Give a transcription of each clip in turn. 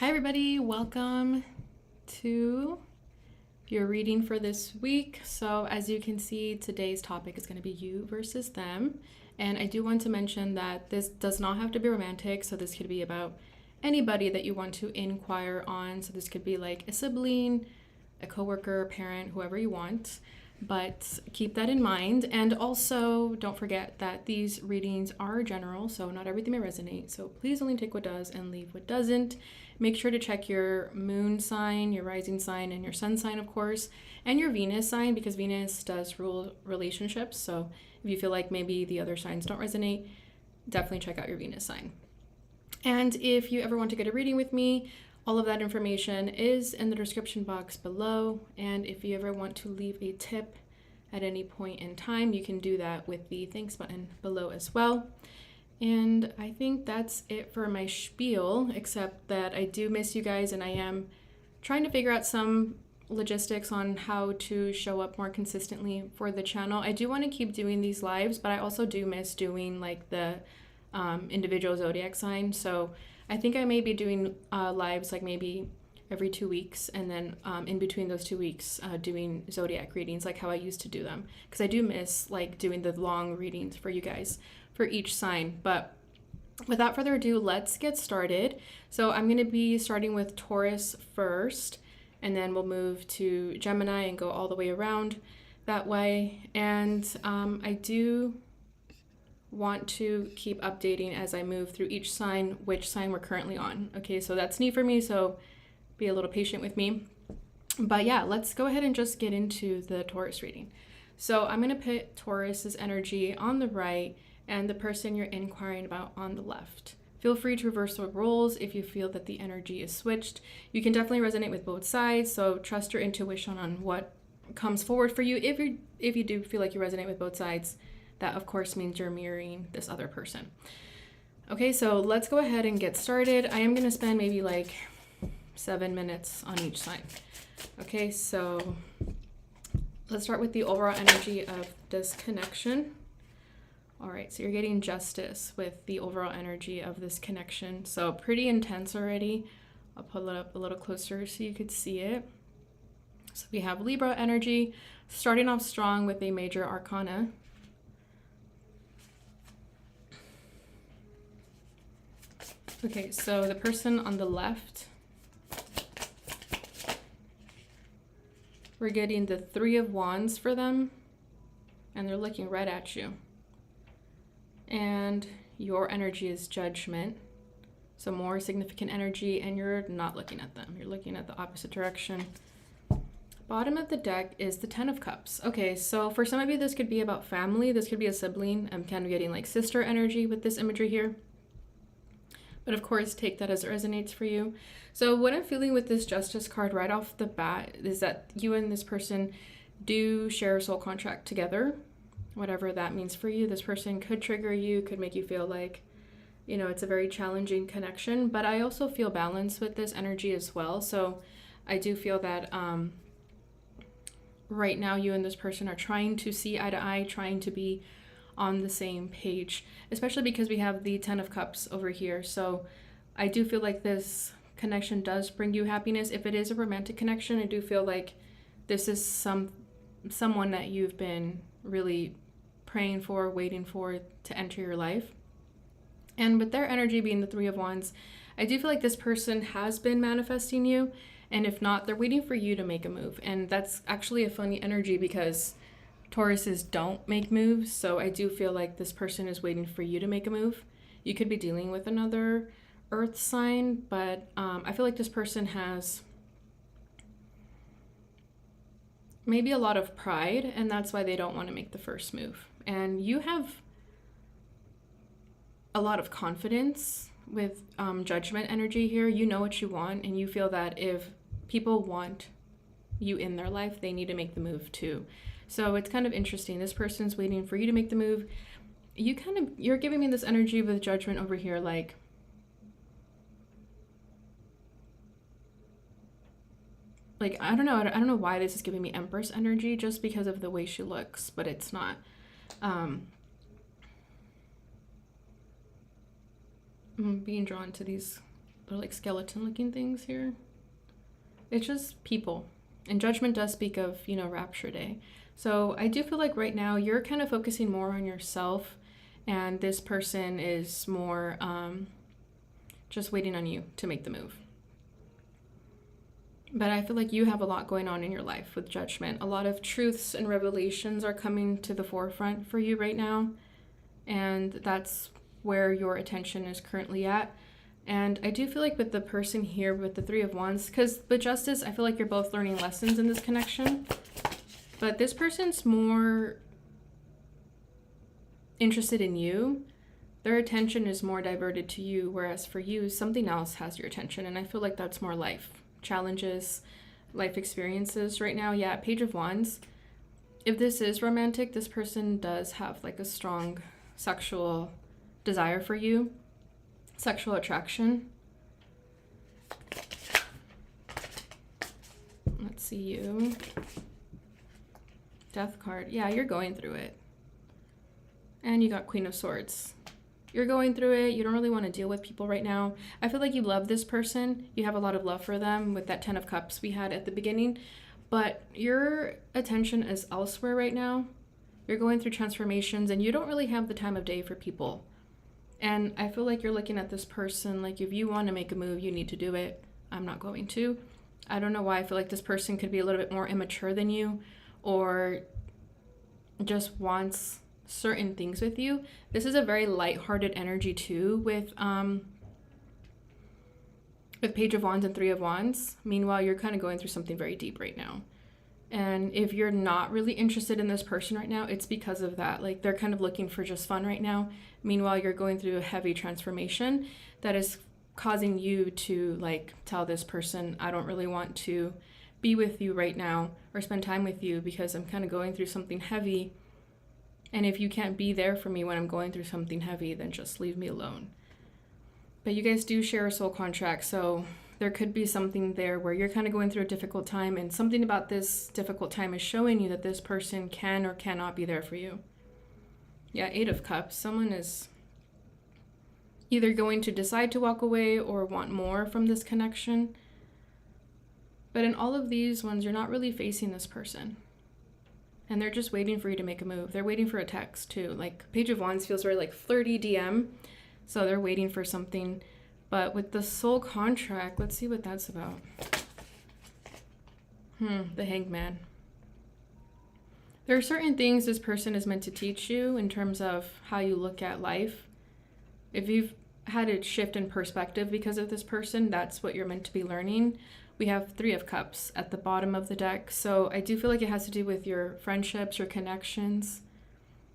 Hi everybody, welcome to your reading for this week. So as you can see, today's topic is going to be you versus them. And I do want to mention that this does not have to be romantic. So this could be about anybody that you want to inquire on. So this could be like a sibling, a coworker, a parent, whoever you want. But keep that in mind. And also don't forget that these readings are general, so not everything may resonate. So please only take what does and leave what doesn't. Make sure to check your moon sign, your rising sign, and your sun sign, of course, and your Venus sign, because Venus does rule relationships. So if you feel like maybe the other signs don't resonate, definitely check out your Venus sign. And if you ever want to get a reading with me, all of that information is in the description box below. And if you ever want to leave a tip at any point in time, you can do that with the thanks button below as well. And I think that's it for my spiel, except that I do miss you guys and I am trying to figure out some logistics on how to show up more consistently for the channel. I do want to keep doing these lives, but I also do miss doing like the individual zodiac sign. So I think I may be doing lives like maybe every 2 weeks, and then in between those 2 weeks doing zodiac readings like how I used to do them, because I do miss like doing the long readings for you guys for each sign. But without further ado, let's get started. So I'm going to be starting with Taurus first, and then we'll move to Gemini and go all the way around that way. And I do want to keep updating as I move through each sign, which sign we're currently on. Okay, so that's new for me, so be a little patient with me. But yeah, let's go ahead and just get into the Taurus reading. So I'm going to put Taurus's energy on the right and the person you're inquiring about on the left. Feel free to reverse the roles if you feel that the energy is switched. You can definitely resonate with both sides, so trust your intuition on what comes forward for you. If you do feel like you resonate with both sides, that of course means you're mirroring this other person. Okay, so let's go ahead and get started. I am going to spend maybe like 7 minutes on each side. Okay, so let's start with the overall energy of this connection. All right, so you're getting justice with the overall energy of this connection. So pretty intense already. I'll pull it up a little closer so you could see it. So we have Libra energy, starting off strong with a major arcana. Okay, so the person on the left, we're getting the Three of Wands for them, and they're looking right at you. And your energy is Judgment, so more significant energy, and you're not looking at them. You're looking at the opposite direction. Bottom of the deck is the Ten of Cups. Okay, so for some of you, this could be about family. This could be a sibling. I'm kind of getting like sister energy with this imagery here. But of course, take that as it resonates for you. So what I'm feeling with this Justice card right off the bat is that you and this person do share a soul contract together, whatever that means for you. This person could trigger you, could make you feel like, you know, it's a very challenging connection. But I also feel balance with this energy as well. So I do feel that right now you and this person are trying to see eye to eye, trying to be on the same page, especially because we have the Ten of Cups over here. So I do feel like this connection does bring you happiness. If it is a romantic connection, I do feel like this is someone that you've been really praying for, waiting for to enter your life. And with their energy being the Three of Wands, I do feel like this person has been manifesting you, and if not, they're waiting for you to make a move. And that's actually a funny energy because Tauruses don't make moves, so I do feel like this person is waiting for you to make a move. You could be dealing with another earth sign, but I feel like this person has maybe a lot of pride, and that's why they don't want to make the first move. And you have a lot of confidence with Judgment energy here. You know what you want, and you feel that if people want you in their life, they need to make the move too. So it's kind of interesting. This person's waiting for you to make the move. You're giving me this energy with Judgment over here, like I don't know why this is giving me Empress energy, just because of the way she looks, but it's not. I'm being drawn to these they're like skeleton looking things here. It's just people. And Judgment does speak of, you know, Rapture Day. So I do feel like right now you're kind of focusing more on yourself, and this person is more just waiting on you to make the move. But I feel like you have a lot going on in your life with Judgment. A lot of truths and revelations are coming to the forefront for you right now. And that's where your attention is currently at. And I do feel like with the person here with the Three of Wands, because with Justice, I feel like you're both learning lessons in this connection. But this person's more interested in you. Their attention is more diverted to you, whereas for you, something else has your attention. And I feel like that's more life challenges, life experiences right now. Yeah, Page of Wands. If this is romantic, this person does have like a strong sexual desire for you, sexual attraction. Let's see you. Death card. Yeah, you're going through it. And you got Queen of Swords. You're going through it. You don't really want to deal with people right now. I feel like you love this person. You have a lot of love for them with that Ten of Cups we had at the beginning. But your attention is elsewhere right now. You're going through transformations and you don't really have the time of day for people. And I feel like you're looking at this person like if you want to make a move, you need to do it. I'm not going to. I don't know why. I feel like this person could be a little bit more immature than you or just wants certain things with you. This is a very light-hearted energy too with Page of Wands and Three of Wands. Meanwhile, you're kind of going through something very deep right now. And if you're not really interested in this person right now, it's because of that. Like they're kind of looking for just fun right now. Meanwhile, you're going through a heavy transformation that is causing you to like tell this person, I don't really want to be with you right now or spend time with you because I'm kind of going through something heavy. And if you can't be there for me when I'm going through something heavy, then just leave me alone. But you guys do share a soul contract, so there could be something there where you're kind of going through a difficult time, and something about this difficult time is showing you that this person can or cannot be there for you. Yeah, Eight of Cups. Someone is either going to decide to walk away or want more from this connection. But in all of these ones, you're not really facing this person. And they're just waiting for you to make a move. They're waiting for a text too. Like Page of Wands feels very like flirty DM. So they're waiting for something. But with the soul contract, let's see what that's about. The Hanged Man. There are certain things this person is meant to teach you in terms of how you look at life. If you've had a shift in perspective because of this person, that's what you're meant to be learning. We have Three of Cups at the bottom of the deck. So I do feel like it has to do with your friendships, your connections,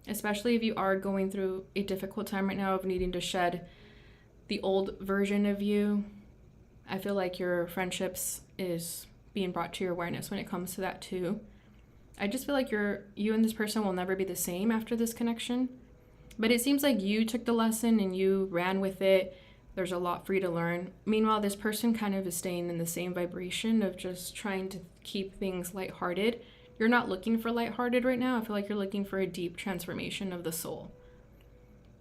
especially if you are going through a difficult time right now of needing to shed the old version of you. I feel like your friendships is being brought to your awareness when it comes to that too. I just feel like you and this person will never be the same after this connection. But it seems like you took the lesson and you ran with it. There's a lot for you to learn. Meanwhile, this person kind of is staying in the same vibration of just trying to keep things lighthearted. You're not looking for lighthearted right now. I feel like you're looking for a deep transformation of the soul.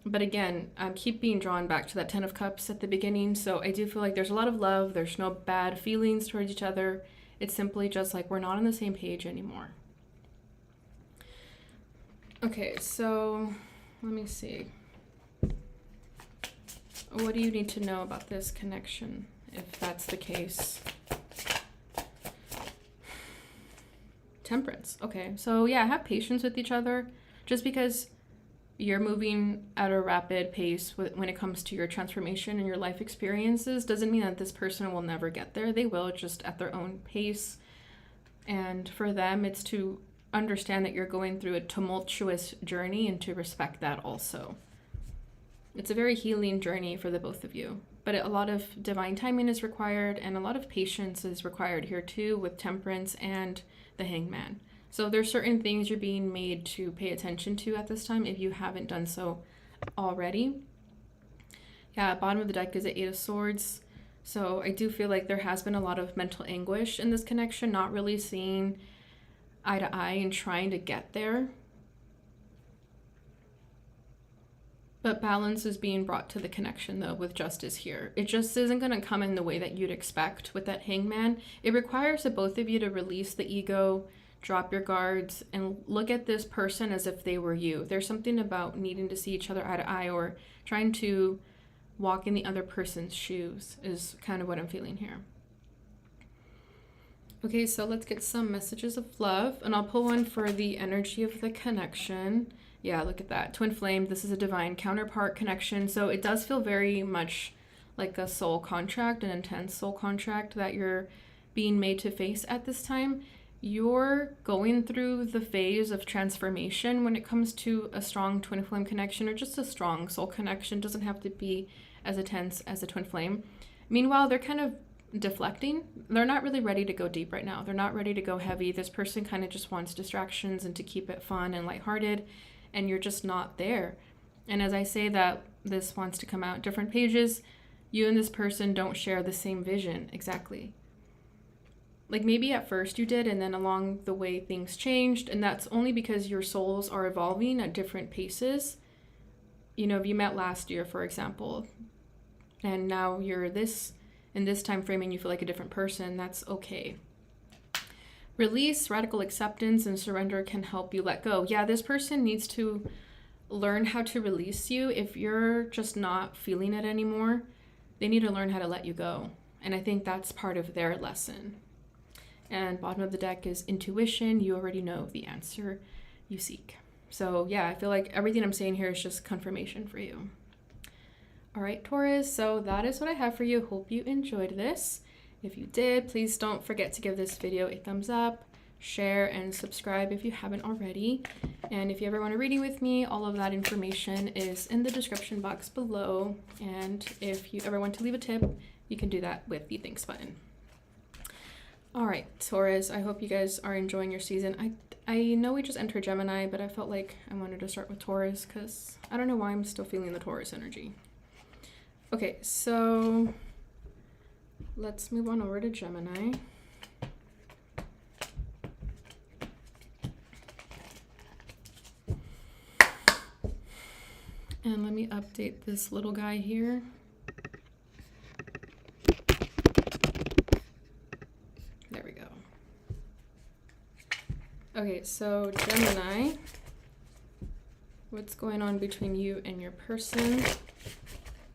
But again, I keep being drawn back to that Ten of Cups at the beginning. So I do feel like there's a lot of love. There's no bad feelings towards each other. It's simply just like we're not on the same page anymore. Okay, so let me see. What do you need to know about this connection, if that's the case? Temperance. Okay, so yeah, have patience with each other. Just because you're moving at a rapid pace when it comes to your transformation and your life experiences doesn't mean that this person will never get there. They will, just at their own pace. And for them, it's to understand that you're going through a tumultuous journey and to respect that also. It's a very healing journey for the both of you, but a lot of divine timing is required and a lot of patience is required here too with Temperance and the Hanged Man. So there's certain things you're being made to pay attention to at this time if you haven't done so already. Yeah, bottom of the deck is the Eight of Swords. So I do feel like there has been a lot of mental anguish in this connection, not really seeing eye to eye and trying to get there. But balance is being brought to the connection, though, with justice here. It just isn't going to come in the way that you'd expect with that hangman. It requires the both of you to release the ego, drop your guards, and look at this person as if they were you. There's something about needing to see each other eye to eye, or trying to walk in the other person's shoes is kind of what I'm feeling here. Okay, so let's get some messages of love, and I'll pull one for the energy of the connection. Yeah, look at that. Twin flame, this is a divine counterpart connection. So it does feel very much like a soul contract, an intense soul contract that you're being made to face at this time. You're going through the phase of transformation when it comes to a strong twin flame connection, or just a strong soul connection. It doesn't have to be as intense as a twin flame. Meanwhile, they're kind of deflecting. They're not really ready to go deep right now. They're not ready to go heavy. This person kind of just wants distractions and to keep it fun and lighthearted. And you're just not there. And as I say that this wants to come out different pages, you and this person don't share the same vision exactly. Like maybe at first you did, and then along the way things changed, and that's only because your souls are evolving at different paces. You know, if you met last year, for example, and now you're in this time frame and you feel like a different person, that's okay. Release, radical acceptance, and surrender can help you let go. Yeah, this person needs to learn how to release you. If you're just not feeling it anymore, they need to learn how to let you go. And I think that's part of their lesson. And bottom of the deck is intuition. You already know the answer you seek. So yeah, I feel like everything I'm saying here is just confirmation for you. All right, Taurus, so that is what I have for you. Hope you enjoyed this. If you did, please don't forget to give this video a thumbs up, share, and subscribe if you haven't already. And if you ever want a reading with me, all of that information is in the description box below. And if you ever want to leave a tip, you can do that with the thanks button. All right, Taurus, I hope you guys are enjoying your season. I know we just entered Gemini, but I felt like I wanted to start with Taurus because I don't know why I'm still feeling the Taurus energy. Okay, so let's move on over to Gemini. And let me update this little guy here. There we go. Okay, so Gemini, what's going on between you and your person?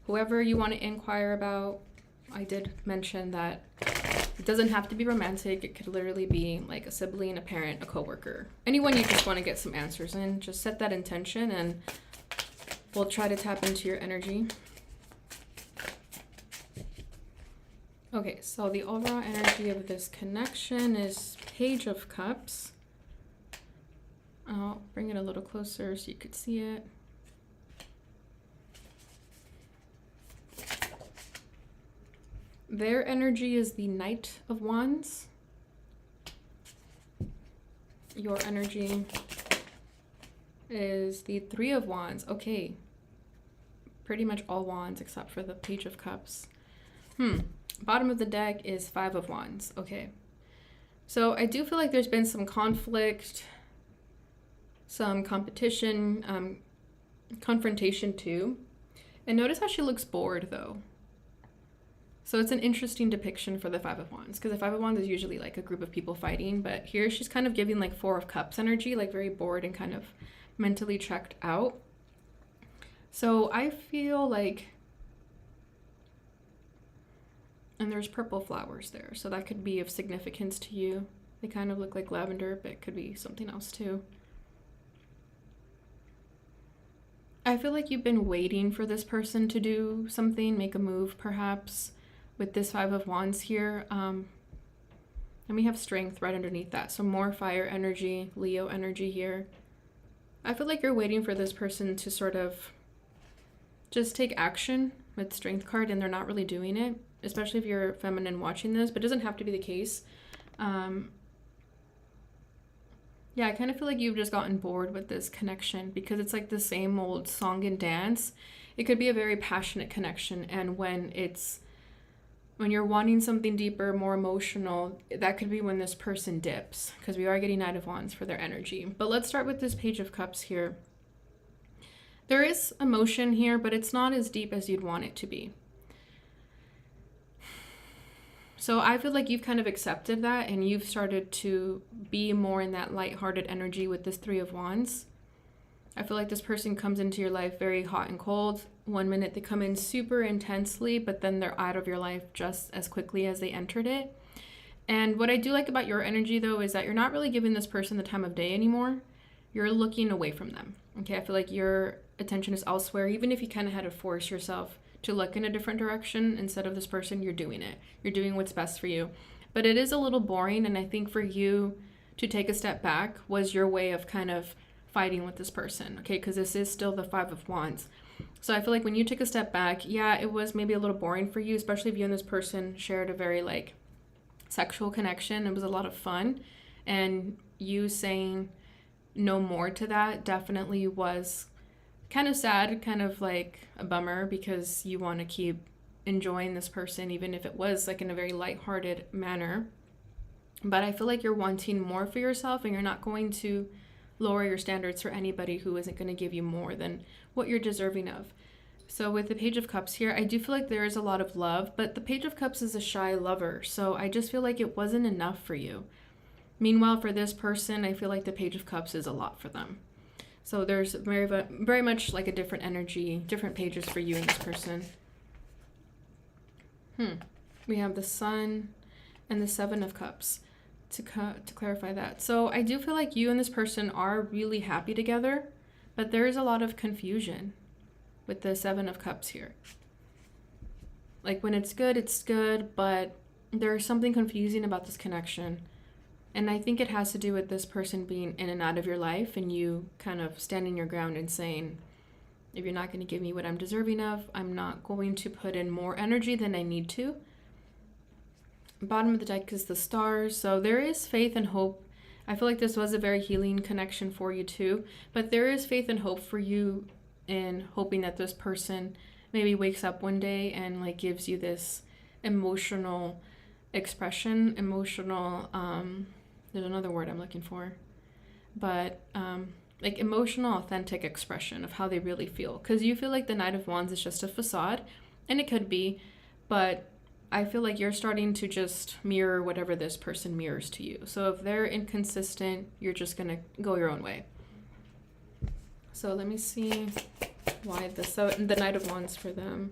Whoever you want to inquire about, I did mention that it doesn't have to be romantic. It could literally be like a sibling, a parent, a coworker. Anyone you just want to get some answers in, just set that intention and we'll try to tap into your energy. Okay, so the overall energy of this connection is Page of Cups. I'll bring it a little closer so you could see it. Their energy is the Knight of Wands. Your energy is the Three of Wands. Okay. Pretty much all wands except for the Page of Cups. Bottom of the deck is Five of Wands. Okay. So I do feel like there's been some conflict, some competition, confrontation too. And notice how she looks bored though. So it's an interesting depiction for the Five of Wands, because the Five of Wands is usually like a group of people fighting, but here she's kind of giving like Four of Cups energy, like very bored and kind of mentally checked out. So I feel like, and there's purple flowers there, so that could be of significance to you. They kind of look like lavender, but it could be something else too. I feel like you've been waiting for this person to do something, make a move perhaps, with this Five of Wands here. And we have Strength right underneath that. So more fire energy, Leo energy here. I feel like you're waiting for this person to sort of just take action with Strength card, and they're not really doing it, especially if you're feminine watching this, but it doesn't have to be the case. Yeah, I kind of feel like you've just gotten bored with this connection because it's like the same old song and dance. It could be a very passionate connection, and when you're wanting something deeper, more emotional, that could be when this person dips, because we are getting Knight of Wands for their energy. But let's start with this Page of Cups here. There is emotion here, but it's not as deep as you'd want it to be. So I feel like you've kind of accepted that and you've started to be more in that lighthearted energy with this Three of Wands. I feel like this person comes into your life very hot and cold. One minute they come in super intensely, but then they're out of your life just as quickly as they entered it. And what I do like about your energy, though, is that you're not really giving this person the time of day anymore. You're looking away from them. Okay, I feel like your attention is elsewhere. Even if you kind of had to force yourself to look in a different direction instead of this person, you're doing it. You're doing what's best for you. But it is a little boring, and I think for you to take a step back was your way of kind of fighting with this person, okay? Because this is still the Five of Wands. So I feel like when you took a step back, yeah, it was maybe a little boring for you, especially if you and this person shared a very like sexual connection. It was a lot of fun, and you saying no more to that definitely was kind of sad, kind of like a bummer, because you want to keep enjoying this person even if it was like in a very lighthearted manner. But I feel like you're wanting more for yourself, and you're not going to lower your standards for anybody who isn't going to give you more than what you're deserving of. So with the Page of Cups here, I do feel like there is a lot of love, but the Page of Cups is a shy lover. So I just feel like it wasn't enough for you. Meanwhile, for this person, I feel like the Page of Cups is a lot for them. So there's very much like a different energy, different pages for you and this person. We have the Sun and the Seven of Cups. To clarify that. So I do feel like you and this person are really happy together, but there is a lot of confusion with the Seven of Cups here. Like when it's good, but there's something confusing about this connection. And I think it has to do with this person being in and out of your life, and you kind of standing your ground and saying, if you're not going to give me what I'm deserving of, I'm not going to put in more energy than I need to. Bottom of the deck is the Stars, so there is faith and hope. I feel like this was a very healing connection for you too, but there is faith and hope for you in hoping that this person maybe wakes up one day and like gives you this emotional expression, there's another word I'm looking for, but like emotional, authentic expression of how they really feel. Because you feel like the Knight of Wands is just a facade, and it could be, but I feel like you're starting to just mirror whatever this person mirrors to you. So if they're inconsistent, you're just going to go your own way. So let me see why the Knight of Wands for them.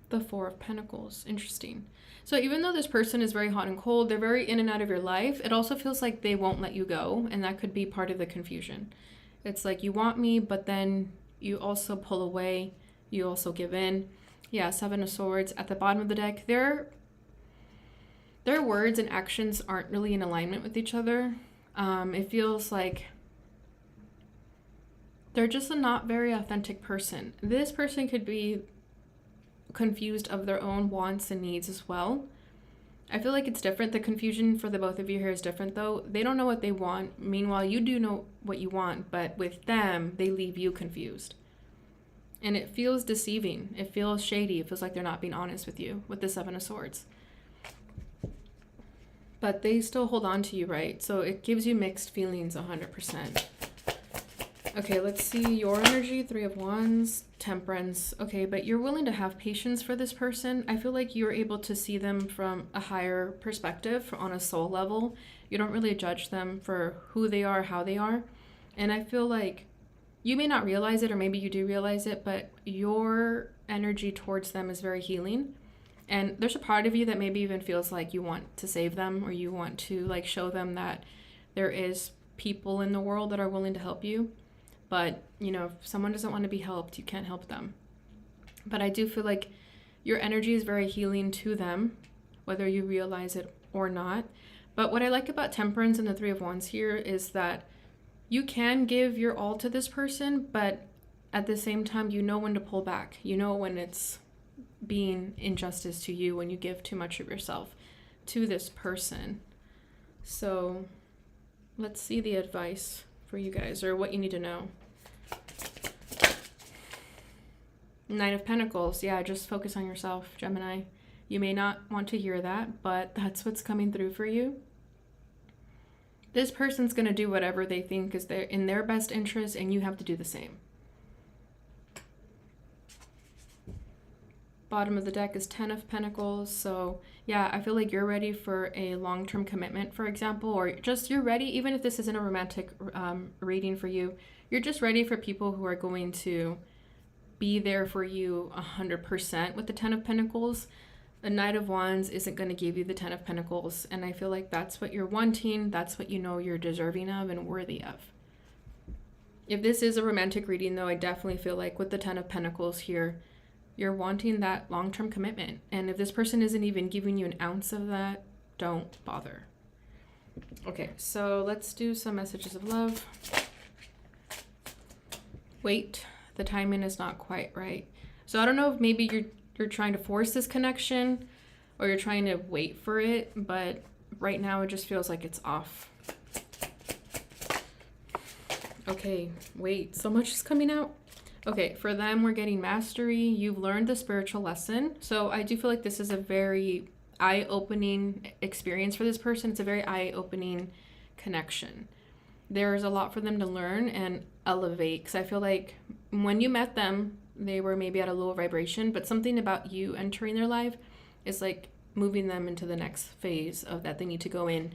The Four of Pentacles. Interesting. So even though this person is very hot and cold, they're very in and out of your life, it also feels like they won't let you go, and that could be part of the confusion. It's like you want me, but then you also pull away, you also give in. Yeah, Seven of Swords at the bottom of the deck. Their words and actions aren't really in alignment with each other. It feels like they're just a not very authentic person. This person could be confused of their own wants and needs as well. I feel like it's different. The confusion for the both of you here is different though. They don't know what they want. Meanwhile, you do know what you want, but with them, they leave you confused. And it feels deceiving. It feels shady. It feels like they're not being honest with you with the Seven of Swords. But they still hold on to you, right? So it gives you mixed feelings 100%. Okay, let's see your energy. Three of Wands, Temperance. Okay, but you're willing to have patience for this person. I feel like you're able to see them from a higher perspective, on a soul level. You don't really judge them for who they are, how they are. And I feel like you may not realize it, or maybe you do realize it, but your energy towards them is very healing. And there's a part of you that maybe even feels like you want to save them, or you want to like show them that there is people in the world that are willing to help you. But, you know, if someone doesn't want to be helped, you can't help them. But I do feel like your energy is very healing to them, whether you realize it or not. But what I like about Temperance and the Three of Wands here is that you can give your all to this person, but at the same time, you know when to pull back. You know when it's being injustice to you, when you give too much of yourself to this person. So let's see the advice for you guys, or what you need to know. Knight of Pentacles. Yeah, just focus on yourself, Gemini. You may not want to hear that, but that's what's coming through for you. This person's going to do whatever they think is in their best interest, and you have to do the same. Bottom of the deck is 10 of Pentacles. So yeah, I feel like you're ready for a long-term commitment, for example, or just you're ready, even if this isn't a romantic reading for you, you're just ready for people who are going to be there for you 100% with the 10 of Pentacles. The Knight of Wands isn't going to give you the 10 of Pentacles, and I feel like that's what you're wanting. That's what you know you're deserving of and worthy of. If this is a romantic reading, though, I definitely feel like with the 10 of Pentacles here, you're wanting that long-term commitment. And if this person isn't even giving you an ounce of that, don't bother. Okay, so let's do some messages of love. Wait, the timing is not quite right. So I don't know if maybe you're trying to force this connection or you're trying to wait for it, but right now it just feels like it's off. Okay, wait, so much is coming out. Okay, for them, we're getting mastery. You've learned the spiritual lesson. So I do feel like this is a very eye-opening experience for this person. It's a very eye-opening connection. There's a lot for them to learn and elevate, because I feel like when you met them, they were maybe at a low vibration, but something about you entering their life is like moving them into the next phase of that they need to go in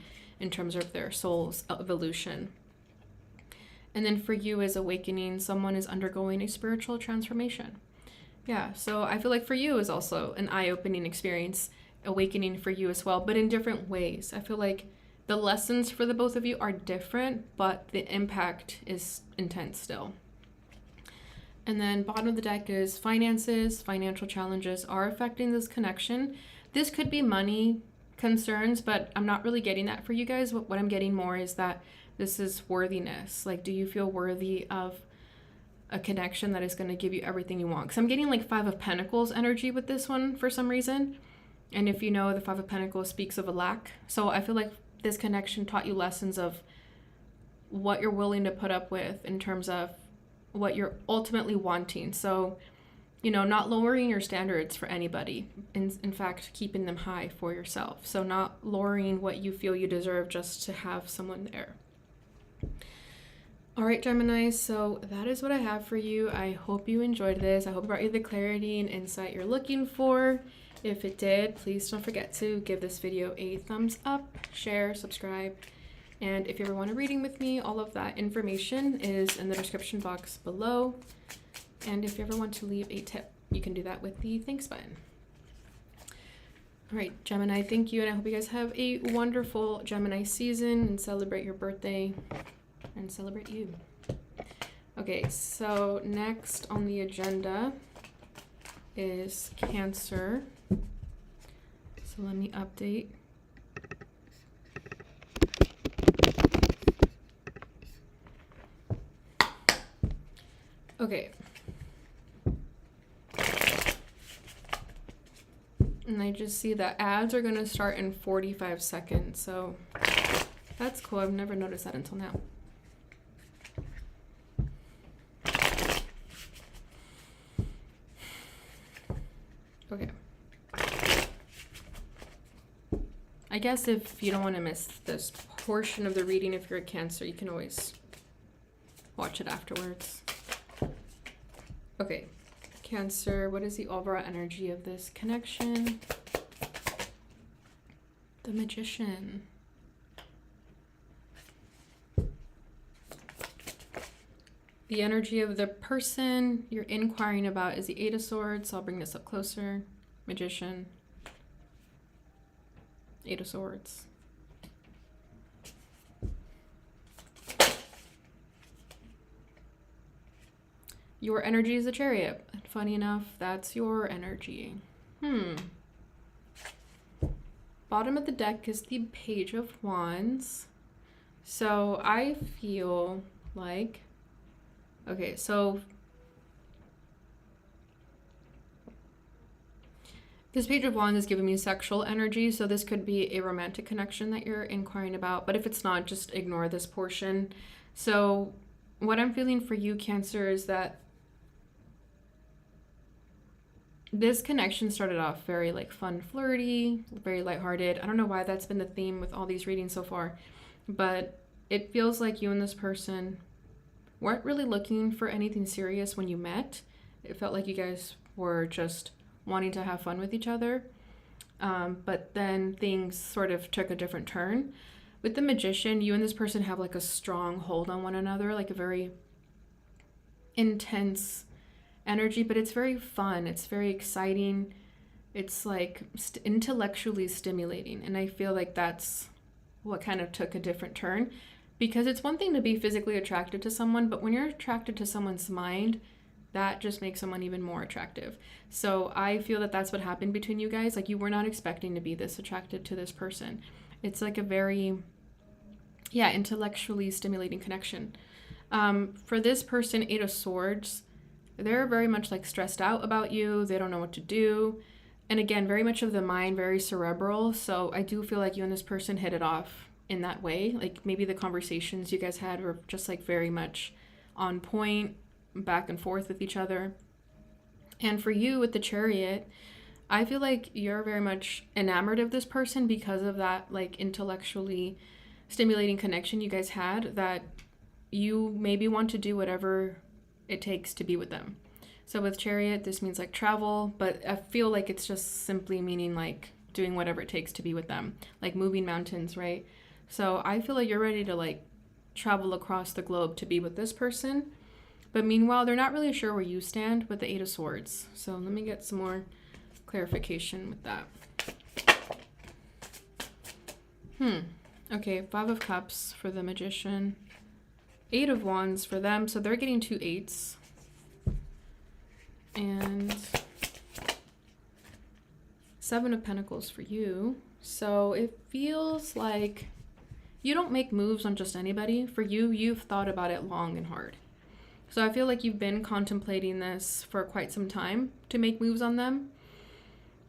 terms of their soul's evolution. And then for you as awakening, someone is undergoing a spiritual transformation. Yeah, so I feel like for you is also an eye-opening experience, awakening for you as well, but in different ways. I feel like the lessons for the both of you are different, but the impact is intense still. And then bottom of the deck is finances. Financial challenges are affecting this connection. This could be money concerns, but I'm not really getting that for you guys. What I'm getting more is that this is worthiness. Like, do you feel worthy of a connection that is going to give you everything you want? Because I'm getting like 5 of Pentacles energy with this one for some reason. And if you know, the 5 of Pentacles speaks of a lack. So I feel like this connection taught you lessons of what you're willing to put up with in terms of what you're ultimately wanting. So, you know, not lowering your standards for anybody. In fact, keeping them high for yourself. So not lowering what you feel you deserve just to have someone there. All right, Gemini, so that is what I have for you. I hope you enjoyed this. I hope it brought you the clarity and insight you're looking for. If it did, please don't forget to give this video a thumbs up, share, subscribe. And if you ever want a reading with me, all of that information is in the description box below. And if you ever want to leave a tip, you can do that with the thanks button. All right, Gemini, thank you. And I hope you guys have a wonderful Gemini season and celebrate your birthday and celebrate you. Okay, so next on the agenda is Cancer. So let me update. Okay. And I just see that ads are going to start in 45 seconds. So that's cool. I've never noticed that until now. Okay. I guess if you don't want to miss this portion of the reading, if you're a Cancer, you can always watch it afterwards. Okay, Cancer, what is the overall energy of this connection? The Magician. The energy of the person you're inquiring about is the 8 of Swords. So I'll bring this up closer. Magician. 8 of Swords. Your energy is the Chariot. Funny enough, that's your energy. Bottom of the deck is the Page of Wands. So I feel like, okay, so this Page of Wands is giving me sexual energy, so this could be a romantic connection that you're inquiring about, but if it's not, just ignore this portion. So what I'm feeling for you, Cancer, is that this connection started off very like fun, flirty, very lighthearted. I don't know why that's been the theme with all these readings so far, but it feels like you and this person weren't really looking for anything serious when you met. It felt like you guys were just wanting to have fun with each other. But then things sort of took a different turn. With the Magician, you and this person have like a strong hold on one another, like a very intense energy, but it's very fun. It's very exciting. It's like intellectually stimulating. And I feel like that's what kind of took a different turn, because it's one thing to be physically attracted to someone, but when you're attracted to someone's mind, that just makes someone even more attractive. So I feel that that's what happened between you guys. Like, you were not expecting to be this attracted to this person. It's like a very, intellectually stimulating connection. For this person, Eight of Swords, they're very much like stressed out about you. They don't know what to do. And again, very much of the mind, very cerebral. So I do feel like you and this person hit it off in that way. Like, maybe the conversations you guys had were just like very much on point, back and forth with each other. And for you with the Chariot, I feel like you're very much enamored of this person because of that like intellectually stimulating connection you guys had, that you maybe want to do whatever it takes to be with them. So with Chariot, this means like travel, but I feel like it's just simply meaning like doing whatever it takes to be with them, like moving mountains, right? So I feel like you're ready to like travel across the globe to be with this person. But meanwhile, they're not really sure where you stand with the Eight of Swords. So let me get some more clarification with that. Okay, Five of Cups for the Magician. Eight of Wands for them. So they're getting 2 8s. And Seven of Pentacles for you. So it feels like you don't make moves on just anybody. For you, you've thought about it long and hard. So I feel like you've been contemplating this for quite some time to make moves on them.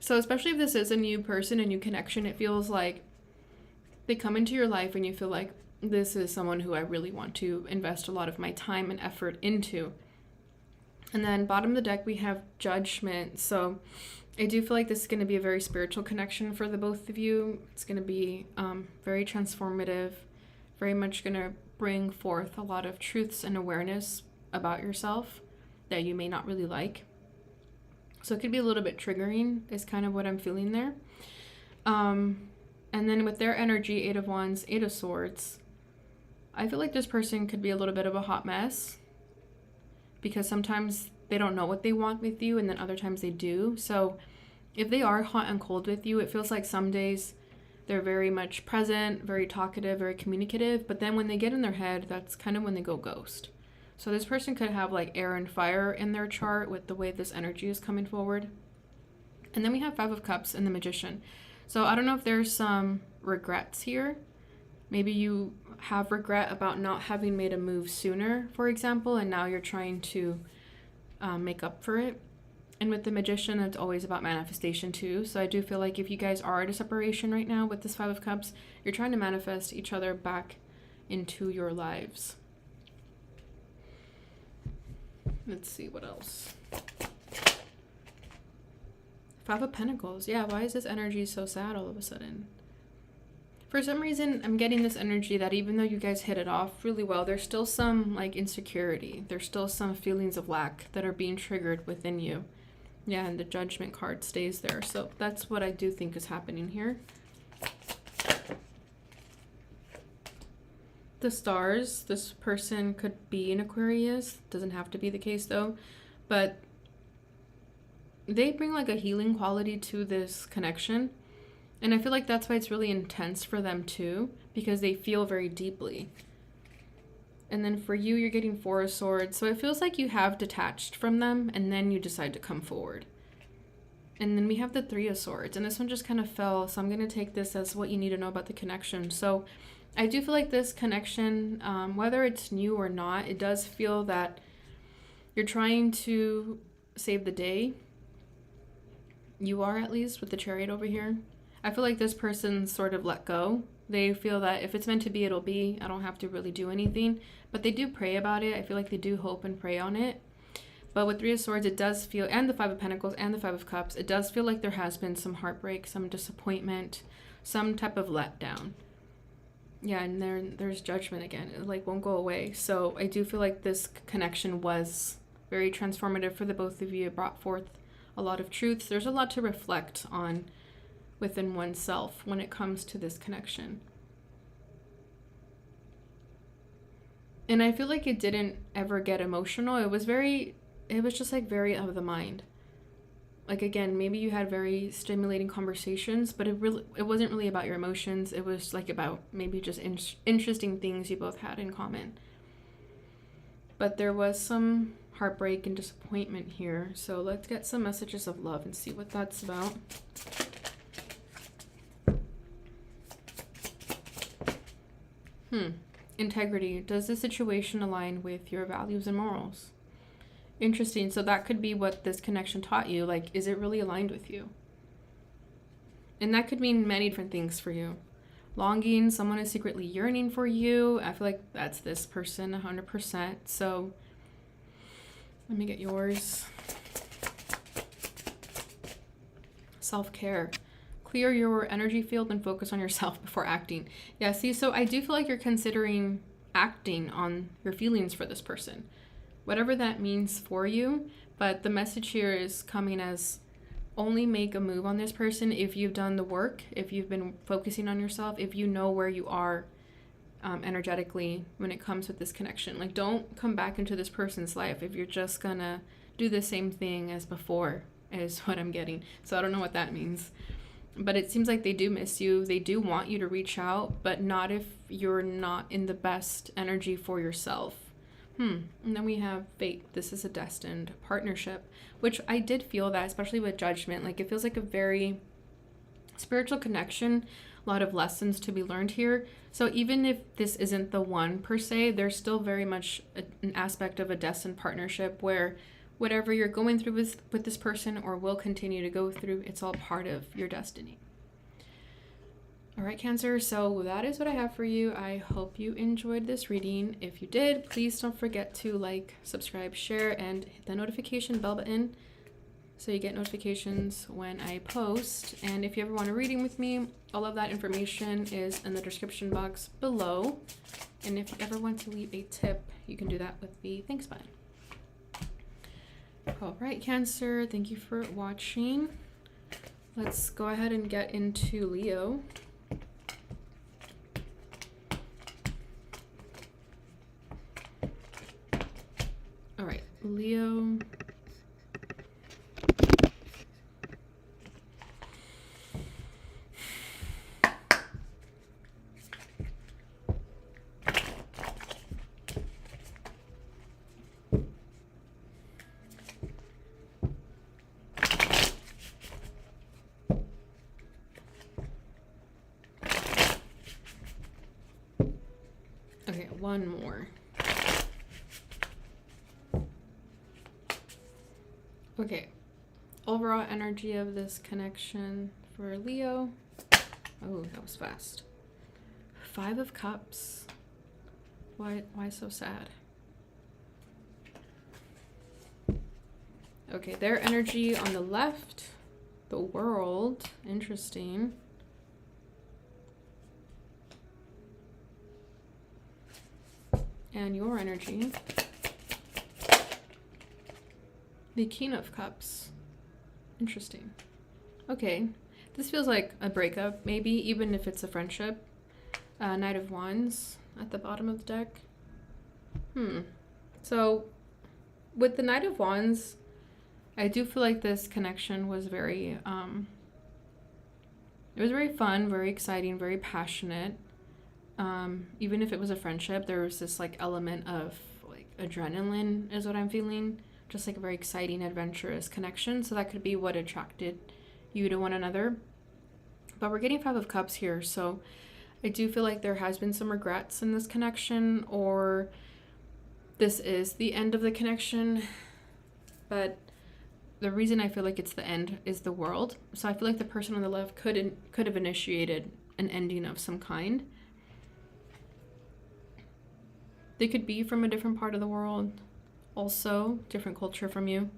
So especially if this is a new person, a new connection, it feels like they come into your life and you feel like this is someone who I really want to invest a lot of my time and effort into. And then bottom of the deck, we have Judgment. So I do feel like this is going to be a very spiritual connection for the both of you. It's going to be very transformative, very much going to bring forth a lot of truths and awareness about yourself that you may not really like. So it could be a little bit triggering is kind of what I'm feeling there. And then with their energy, Eight of Wands, Eight of Swords, I feel like this person could be a little bit of a hot mess, because sometimes they don't know what they want with you and then other times they do. So if they are hot and cold with you, it feels like some days they're very much present, very talkative, very communicative, but then when they get in their head, that's kind of when they go ghost. So this person could have like air and fire in their chart with the way this energy is coming forward. And then we have Five of Cups and the Magician. So I don't know if there's some regrets here. Maybe you have regret about not having made a move sooner, for example, and now you're trying to make up for it. And with the Magician, it's always about manifestation too. So I do feel like if you guys are at a separation right now with this Five of Cups, you're trying to manifest each other back into your lives. Let's see what else. Five of Pentacles. Yeah, why is this energy so sad all of a sudden? For some reason, I'm getting this energy that even though you guys hit it off really well, there's still some like insecurity. There's still some feelings of lack that are being triggered within you. Yeah, and the Judgment card stays there. So that's what I do think is happening here. The Stars, this person could be an Aquarius. Doesn't have to be the case though. But they bring like a healing quality to this connection. And I feel like that's why it's really intense for them too, because they feel very deeply. And then for you, you're getting Four of Swords. So it feels like you have detached from them and then you decide to come forward. And then we have the Three of Swords. And this one just kind of fell. So I'm going to take this as what you need to know about the connection. So I do feel like this connection, whether it's new or not, it does feel that you're trying to save the day. You are, at least, with the Chariot over here. I feel like this person's sort of let go. They feel that if it's meant to be, it'll be. I don't have to really do anything. But they do pray about it. I feel like they do hope and pray on it. But with Three of Swords, it does feel, and the Five of Pentacles and the Five of Cups, it does feel like there has been some heartbreak, some disappointment, some type of letdown. Yeah, and there's judgment again. It like won't go away. So I do feel like this connection was very transformative for the both of you. It brought forth a lot of truths. There's a lot to reflect on within oneself when it comes to this connection. And I feel like it didn't ever get emotional. It was just like very of the mind. Like, again, maybe you had very stimulating conversations, but it wasn't really about your emotions. It was like about maybe just interesting things you both had in common. But there was some heartbreak and disappointment here. So let's get some messages of love and see what that's about. Integrity. Does the situation align with your values and morals? Interesting. So that could be what this connection taught you. Like, is it really aligned with you? And that could mean many different things for you. Longing, someone is secretly yearning for you. I feel like that's this person 100%. So let me get yours. Self-care. Clear your energy field and focus on yourself before acting. Yeah, see, so I do feel like you're considering acting on your feelings for this person, whatever that means for you. But the message here is coming as only make a move on this person if you've done the work, if you've been focusing on yourself, if you know where you are energetically when it comes with this connection. Like, don't come back into this person's life if you're just gonna do the same thing as before, is what I'm getting. So I don't know what that means. But it seems like they do miss you. They do want you to reach out, but not if you're not in the best energy for yourself. And then we have fate. This is a destined partnership, which I did feel that, especially with judgment. Like, it feels like a very spiritual connection, a lot of lessons to be learned here. So even if this isn't the one per se, there's still very much an aspect of a destined partnership where whatever you're going through with this person or will continue to go through, it's all part of your destiny. All right, Cancer, so that is what I have for you. I hope you enjoyed this reading. If you did, please don't forget to like, subscribe, share, and hit the notification bell button so you get notifications when I post. And if you ever want a reading with me, all of that information is in the description box below. And if you ever want to leave a tip, you can do that with the thanks button. All right, Cancer, thank you for watching. Let's go ahead and get into Leo. All right, Leo. Okay, one more. Okay, overall energy of this connection for Leo. Oh, that was fast. 5 of Cups. Why so sad? Okay, their energy on the left, the World. Interesting. And your energy, the King of Cups. Interesting. Okay, this feels like a breakup, maybe, even if it's a friendship. Knight of Wands at the bottom of the deck. So with the Knight of Wands, I do feel like this connection was very, it was very fun, very exciting, very passionate. Even if it was a friendship, there was this like element of like adrenaline is what I'm feeling. Just like a very exciting, adventurous connection. So that could be what attracted you to one another. But we're getting 5 of Cups here. So I do feel like there has been some regrets in this connection, or this is the end of the connection. But the reason I feel like it's the end is the World. So I feel like the person on the left could have initiated an ending of some kind. They could be from a different part of the world, also different culture from you.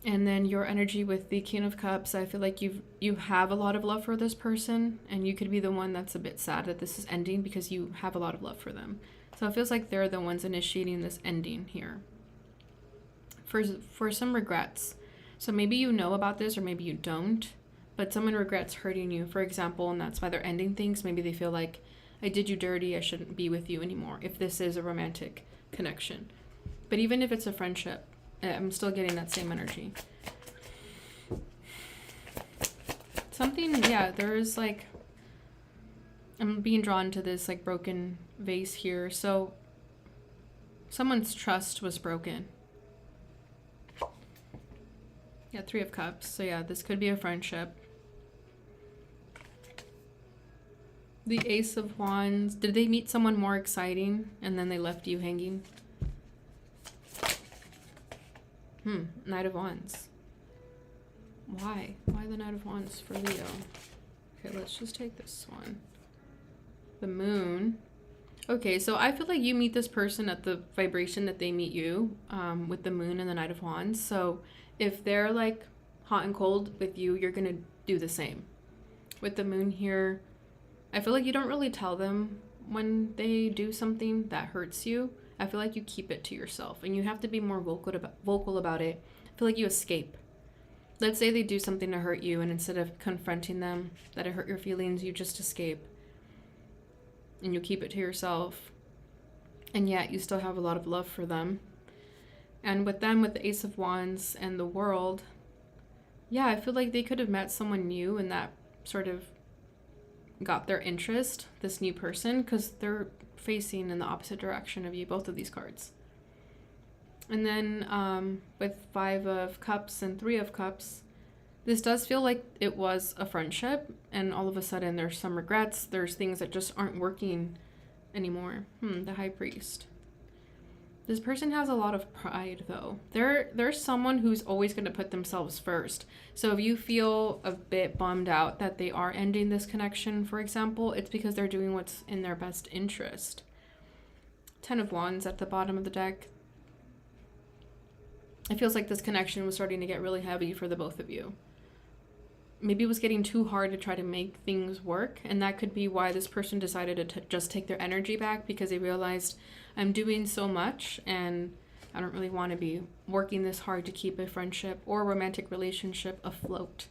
And then your energy with the King of Cups, I feel like you have a lot of love for this person, and you could be the one that's a bit sad that this is ending because you have a lot of love for them. So it feels like they're the ones initiating this ending here. For some regrets. So maybe you know about this or maybe you don't, but someone regrets hurting you, for example, and that's why they're ending things. Maybe they feel like, I did you dirty, I shouldn't be with you anymore, if this is a romantic connection. But even if it's a friendship, I'm still getting that same energy. Something, yeah, there is like, I'm being drawn to this like broken vase here. So someone's trust was broken. Yeah, 3 of Cups. So yeah, this could be a friendship. The Ace of Wands. Did they meet someone more exciting and then they left you hanging? Knight of Wands. Why? Why the Knight of Wands for Leo? Okay, let's just take this one. The Moon. Okay, so I feel like you meet this person at the vibration that they meet you, with the Moon and the Knight of Wands. So if they're like hot and cold with you, you're gonna do the same. With the Moon here, I feel like you don't really tell them when they do something that hurts you. I feel like you keep it to yourself, and you have to be more vocal about it. I feel like you escape. Let's say they do something to hurt you, and instead of confronting them that it hurt your feelings, you just escape. And you keep it to yourself. And yet you still have a lot of love for them. And with them, with the Ace of Wands and the World, yeah, I feel like they could have met someone new and that sort of got their interest, this new person, because they're facing in the opposite direction of you, both of these cards. And then with 5 of Cups and 3 of Cups, this does feel like it was a friendship, and all of a sudden there's some regrets, there's things that just aren't working anymore. The High Priest. This person has a lot of pride, though. They're someone who's always going to put themselves first. So if you feel a bit bummed out that they are ending this connection, for example, it's because they're doing what's in their best interest. 10 of Wands at the bottom of the deck. It feels like this connection was starting to get really heavy for the both of you. Maybe it was getting too hard to try to make things work, and that could be why this person decided to just take their energy back, because they realized, I'm doing so much and I don't really want to be working this hard to keep a friendship or romantic relationship afloat.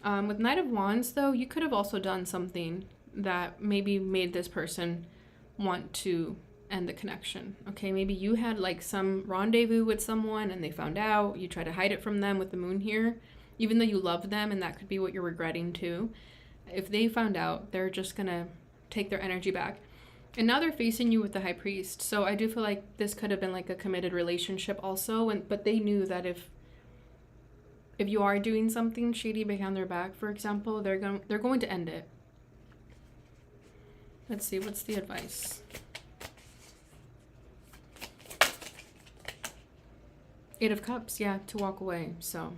With Knight of Wands, though, you could have also done something that maybe made this person want to end the connection. Okay, maybe you had like some rendezvous with someone and they found out, you try to hide it from them with the Moon here, even though you love them, and that could be what you're regretting too. If they found out, they're just gonna take their energy back. And now they're facing you with the High Priest. So I do feel like this could have been like a committed relationship also, but they knew that if you are doing something shady behind their back, for example, they're going to end it. Let's see, what's the advice? 8 of Cups, yeah, to walk away. So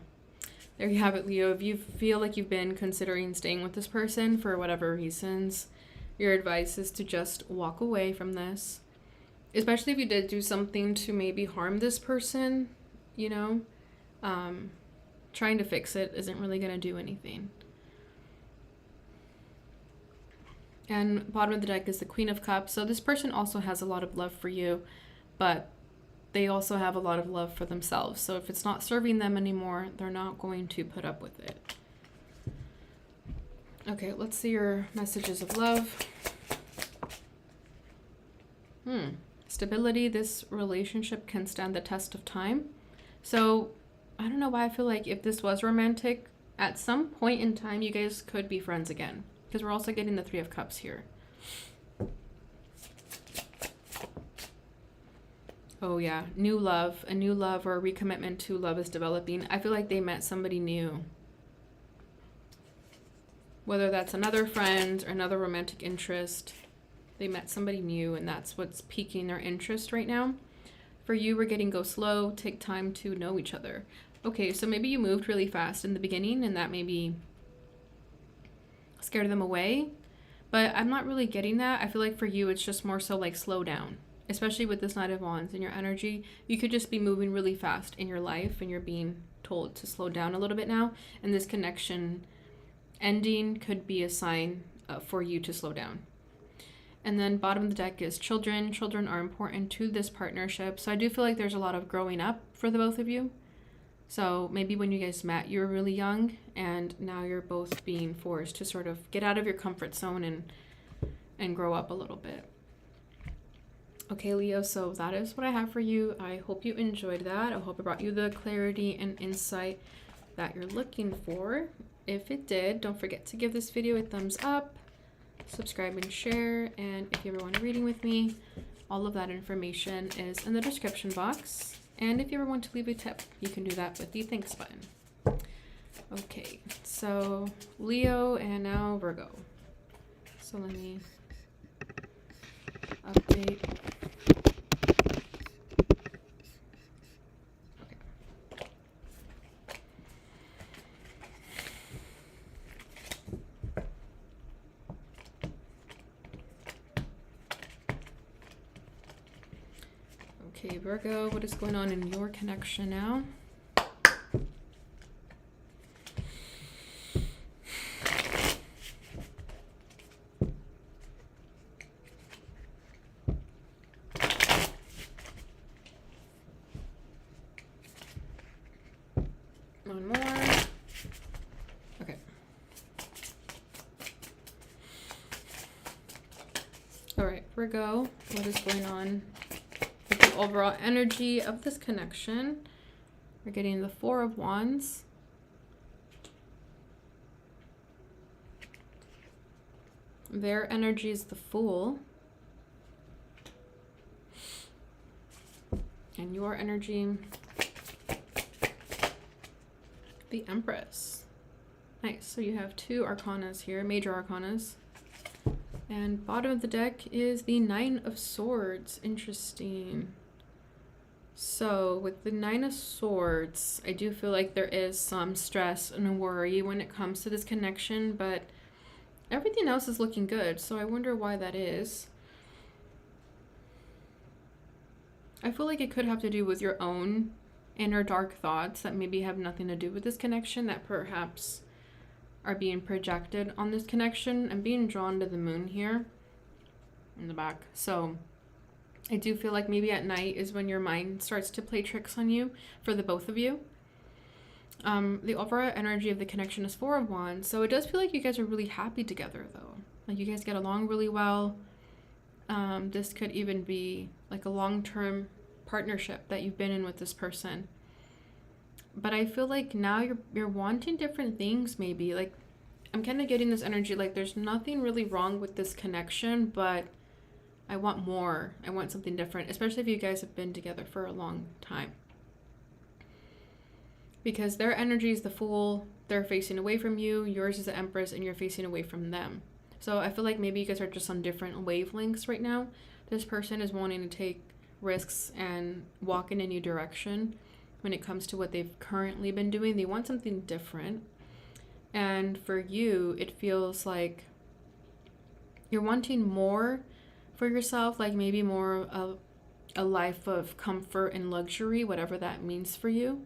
there you have it, Leo. If you feel like you've been considering staying with this person for whatever reasons, your advice is to just walk away from this. Especially if you did do something to maybe harm this person, you know. Trying to fix it isn't really going to do anything. And bottom of the deck is the Queen of Cups. So this person also has a lot of love for you, but they also have a lot of love for themselves. So if it's not serving them anymore, they're not going to put up with it. Okay, let's see your messages of love. Stability. This relationship can stand the test of time. So I don't know why I feel like if this was romantic, at some point in time, you guys could be friends again. Because we're also getting the 3 of Cups here. Oh yeah, new love. A new love or a recommitment to love is developing. I feel like they met somebody new. Whether that's another friend or another romantic interest, they met somebody new, and that's what's piquing their interest right now. For you, we're getting go slow, take time to know each other. Okay, so maybe you moved really fast in the beginning and that maybe scared them away, but I'm not really getting that. I feel like for you, it's just more so like slow down. especially with this Knight of Wands and your energy, you could just be moving really fast in your life and you're being told to slow down a little bit now. And this connection ending could be a sign for you to slow down. And then bottom of the deck is children. Children are important to this partnership. So I do feel like there's a lot of growing up for the both of you. So maybe when you guys met, you were really young, and now you're both being forced to sort of get out of your comfort zone and grow up a little bit. Okay, Leo, so that is what I have for you. I hope you enjoyed that. I hope it brought you the clarity and insight that you're looking for. If it did, don't forget to give this video a thumbs up, subscribe and share, and if you ever want a reading with me, all of that information is in the description box. And if you ever want to leave a tip, you can do that with the thanks button. Okay, so Leo and now Virgo. So let me update. Okay, Virgo, what is going on in your connection now? One more. Okay. All right, Virgo, what is going on with the overall energy of this connection? We're getting the Four of Wands. Their energy is the Fool. And your energy, the Empress. Nice. So you have two arcanas here, major arcanas. And bottom of the deck is the Nine of Swords. Interesting. So with the Nine of Swords, I do feel like there is some stress and worry when it comes to this connection, but everything else is looking good. So I wonder why that is. I feel like it could have to do with your own inner dark thoughts that maybe have nothing to do with this connection, that perhaps are being projected on this connection. I'm being drawn to the Moon here in the back. So I do feel like maybe at night is when your mind starts to play tricks on you for the both of you. The overall energy of the connection is Four of Wands. So it does feel like you guys are really happy together though. Like you guys get along really well. This could even be like a long-term partnership that you've been in with this person. But I feel like now you're wanting different things maybe. Like I'm kind of getting this energy like there's nothing really wrong with this connection, but I want more. I want something different, especially if you guys have been together for a long time. Because their energy is the Fool, they're facing away from you, yours is the Empress, and you're facing away from them. So I feel like maybe you guys are just on different wavelengths right now. This person is wanting to take risks and walk in a new direction when it comes to what they've currently been doing. They want something different. And for you, it feels like you're wanting more for yourself, like maybe more of a life of comfort and luxury, whatever that means for you.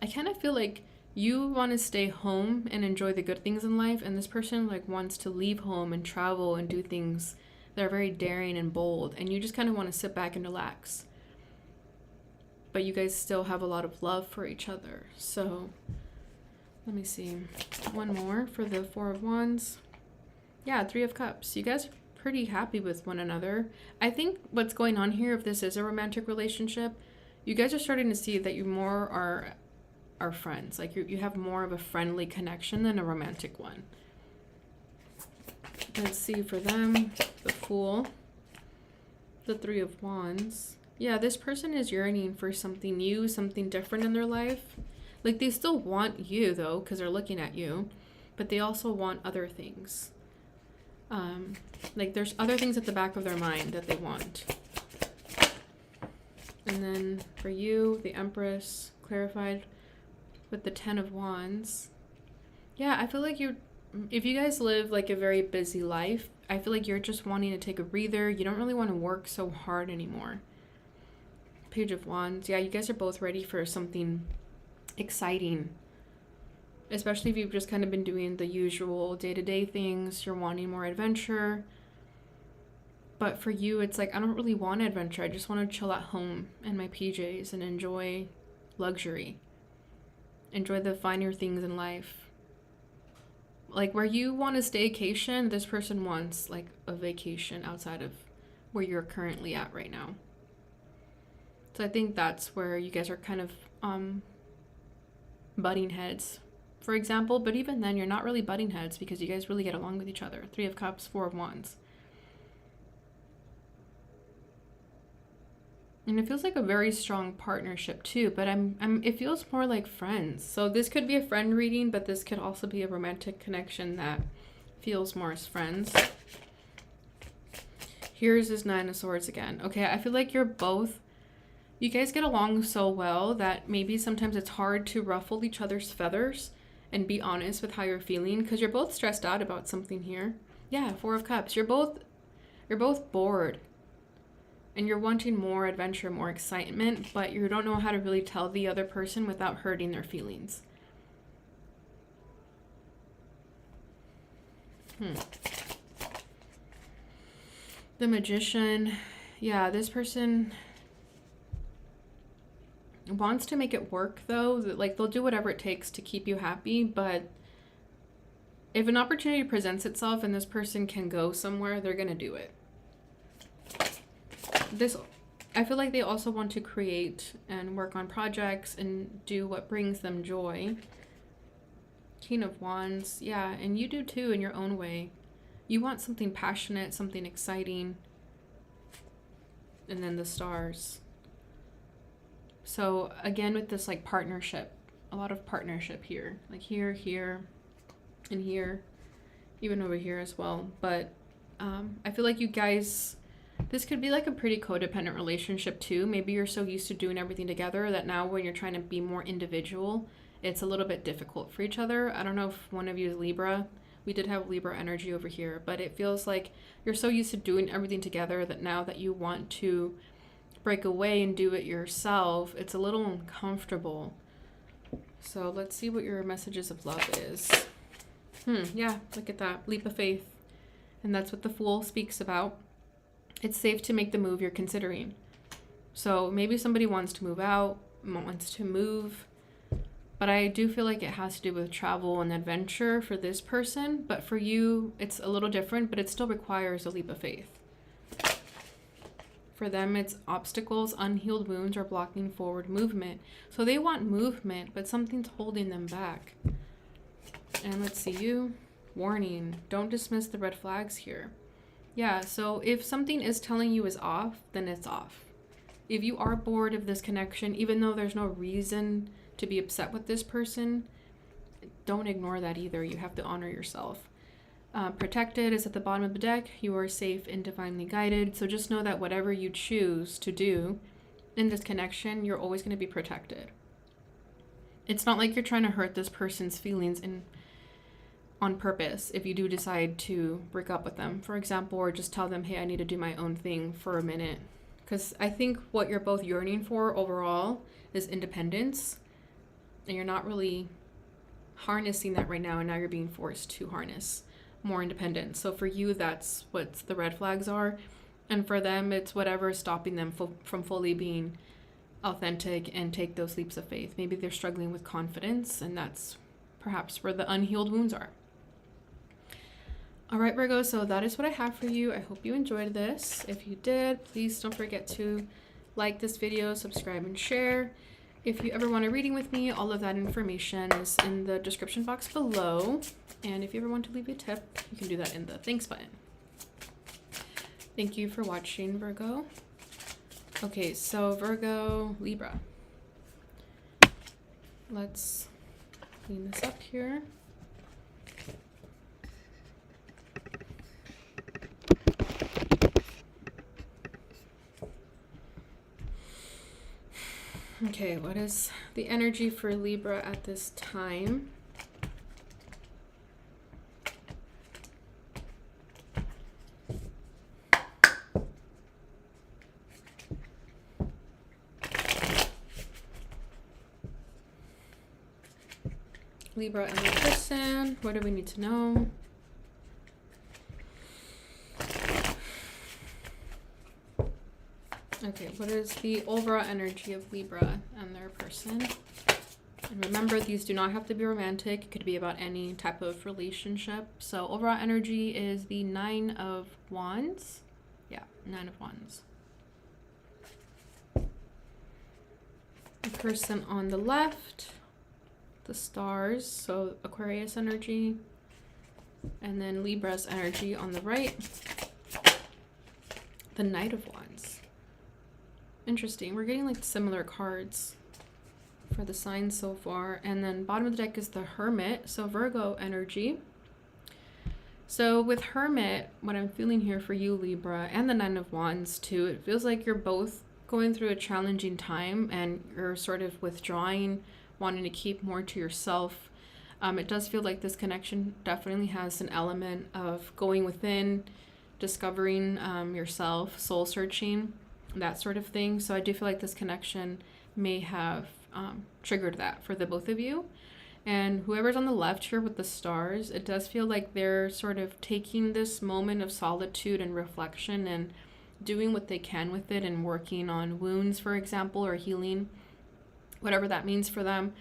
I kind of feel like you want to stay home and enjoy the good things in life, and this person like wants to leave home and travel and do things that are very daring and bold, and you just kind of want to sit back and relax. But you guys still have a lot of love for each other. So let me see. One more for the Four of Wands. Yeah, Three of Cups. You guys are pretty happy with one another. I think what's going on here, if this is a romantic relationship, you guys are starting to see that you more are friends. Like you have more of a friendly connection than a romantic one. Let's see for them, the Fool, the Three of Wands. Yeah, this person is yearning for something new, something different in their life. Like they still want you though, because they're looking at you, but they also want other things. Like there's other things at the back of their mind that they want. And then for you, the Empress clarified with the Ten of Wands. Yeah, I feel like if you guys live like a very busy life, I feel like you're just wanting to take a breather. You don't really want to work so hard anymore. Page of Wands. Yeah, you guys are both ready for something exciting. Especially if you've just kind of been doing the usual day-to-day things. You're wanting more adventure. But for you, it's like, I don't really want adventure. I just want to chill at home in my PJs and enjoy luxury. Enjoy the finer things in life. Like where you want a staycation, this person wants like a vacation outside of where you're currently at right now. So I think that's where you guys are kind of butting heads, for example. But even then, you're not really butting heads because you guys really get along with each other. 3 of Cups, 4 of Wands. And it feels like a very strong partnership too, but it feels more like friends. So this could be a friend reading, but this could also be a romantic connection that feels more as friends. Here's this 9 of Swords again. Okay, I feel like you guys get along so well that maybe sometimes it's hard to ruffle each other's feathers and be honest with how you're feeling because you're both stressed out about something here. Yeah, 4 of Cups. You're both bored. And you're wanting more adventure, more excitement, but you don't know how to really tell the other person without hurting their feelings. The Magician. Yeah, this person wants to make it work though. Like they'll do whatever it takes to keep you happy, but if an opportunity presents itself and this person can go somewhere, they're gonna do it. I feel like they also want to create and work on projects and do what brings them joy. King of Wands. Yeah, and you do too in your own way. You want something passionate, something exciting. And then the Stars. So again with this like partnership, a lot of partnership here. Like here, and here, even over here as well. But I feel like you guys... This could be like a pretty codependent relationship too. Maybe you're so used to doing everything together that now when you're trying to be more individual, it's a little bit difficult for each other. I don't know if one of you is Libra. We did have Libra energy over here, but it feels like you're so used to doing everything together that now that you want to break away and do it yourself, it's a little uncomfortable. So let's see what your messages of love is. Yeah, look at that. Leap of faith. And that's what the Fool speaks about. It's safe to make the move you're considering. So maybe somebody wants to move out, wants to move, but I do feel like it has to do with travel and adventure for this person. But for you, it's a little different, but it still requires a leap of faith. For them, it's obstacles, unhealed wounds, or blocking forward movement. So they want movement, but something's holding them back. And let's see you. Warning, don't dismiss the red flags here. Yeah, so if something is telling you is off, then it's off. If you are bored of this connection, even though there's no reason to be upset with this person, don't ignore that either. You have to honor yourself. Protected is at the bottom of the deck. You are safe and divinely guided. So just know that whatever you choose to do in this connection, you're always going to be protected. It's not like you're trying to hurt this person's feelings on purpose if you do decide to break up with them, for example, or just tell them, hey, I need to do my own thing for a minute. Because I think what you're both yearning for overall is independence, and you're not really harnessing that right now, and now you're being forced to harness more independence. So for you, that's what the red flags are, and for them, it's whatever is stopping them from fully being authentic and take those leaps of faith. Maybe they're struggling with confidence, and that's perhaps where the unhealed wounds are. All right, Virgo, so that is what I have for you. I hope you enjoyed this. If you did, please don't forget to like this video, subscribe, and share. If you ever want a reading with me, all of that information is in the description box below. And if you ever want to leave a tip, you can do that in the thanks button. Thank you for watching, Virgo. Okay, so Virgo, Libra. Let's clean this up here. Okay, what is the energy for Libra at this time? Libra and your person, what do we need to know? Okay, what is the overall energy of Libra and their person? And remember, these do not have to be romantic. It could be about any type of relationship. So overall energy is the 9 of Wands. Yeah, 9 of Wands. The person on the left, the stars, so Aquarius energy. And then Libra's energy on the right, the Knight of Wands. Interesting. We're getting like similar cards for the signs so far. And then bottom of the deck is the Hermit, so Virgo energy. So with Hermit, what I'm feeling here for you, Libra, and the 9 of Wands too, it feels like you're both going through a challenging time and you're sort of withdrawing, wanting to keep more to yourself. It does feel like this connection definitely has an element of going within, discovering yourself, soul searching, that sort of thing. So I do feel like this connection may have triggered that for the both of you. And whoever's on the left here with the stars, it does feel like they're sort of taking this moment of solitude and reflection and doing what they can with it and working on wounds, for example, or healing, whatever that means for them.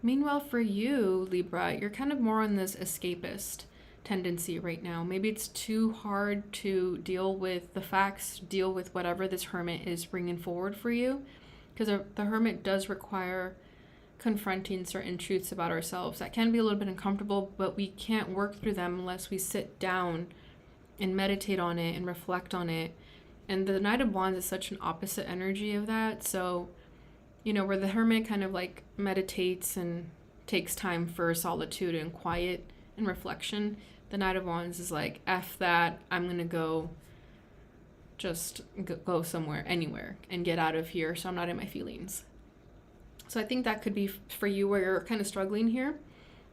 Meanwhile, for you, Libra, you're kind of more on this escapist tendency right now. Maybe it's too hard to deal with the facts, deal with whatever this Hermit is bringing forward for you, because the Hermit does require confronting certain truths about ourselves that can be a little bit uncomfortable, but we can't work through them unless we sit down and meditate on it and reflect on it. And the Knight of Wands is such an opposite energy of that. So, you know, where the Hermit kind of like meditates and takes time for solitude and quiet and reflection, the Knight of Wands is like, F that, I'm going to go somewhere, anywhere, and get out of here so I'm not in my feelings. So I think that could be for you where you're kind of struggling here.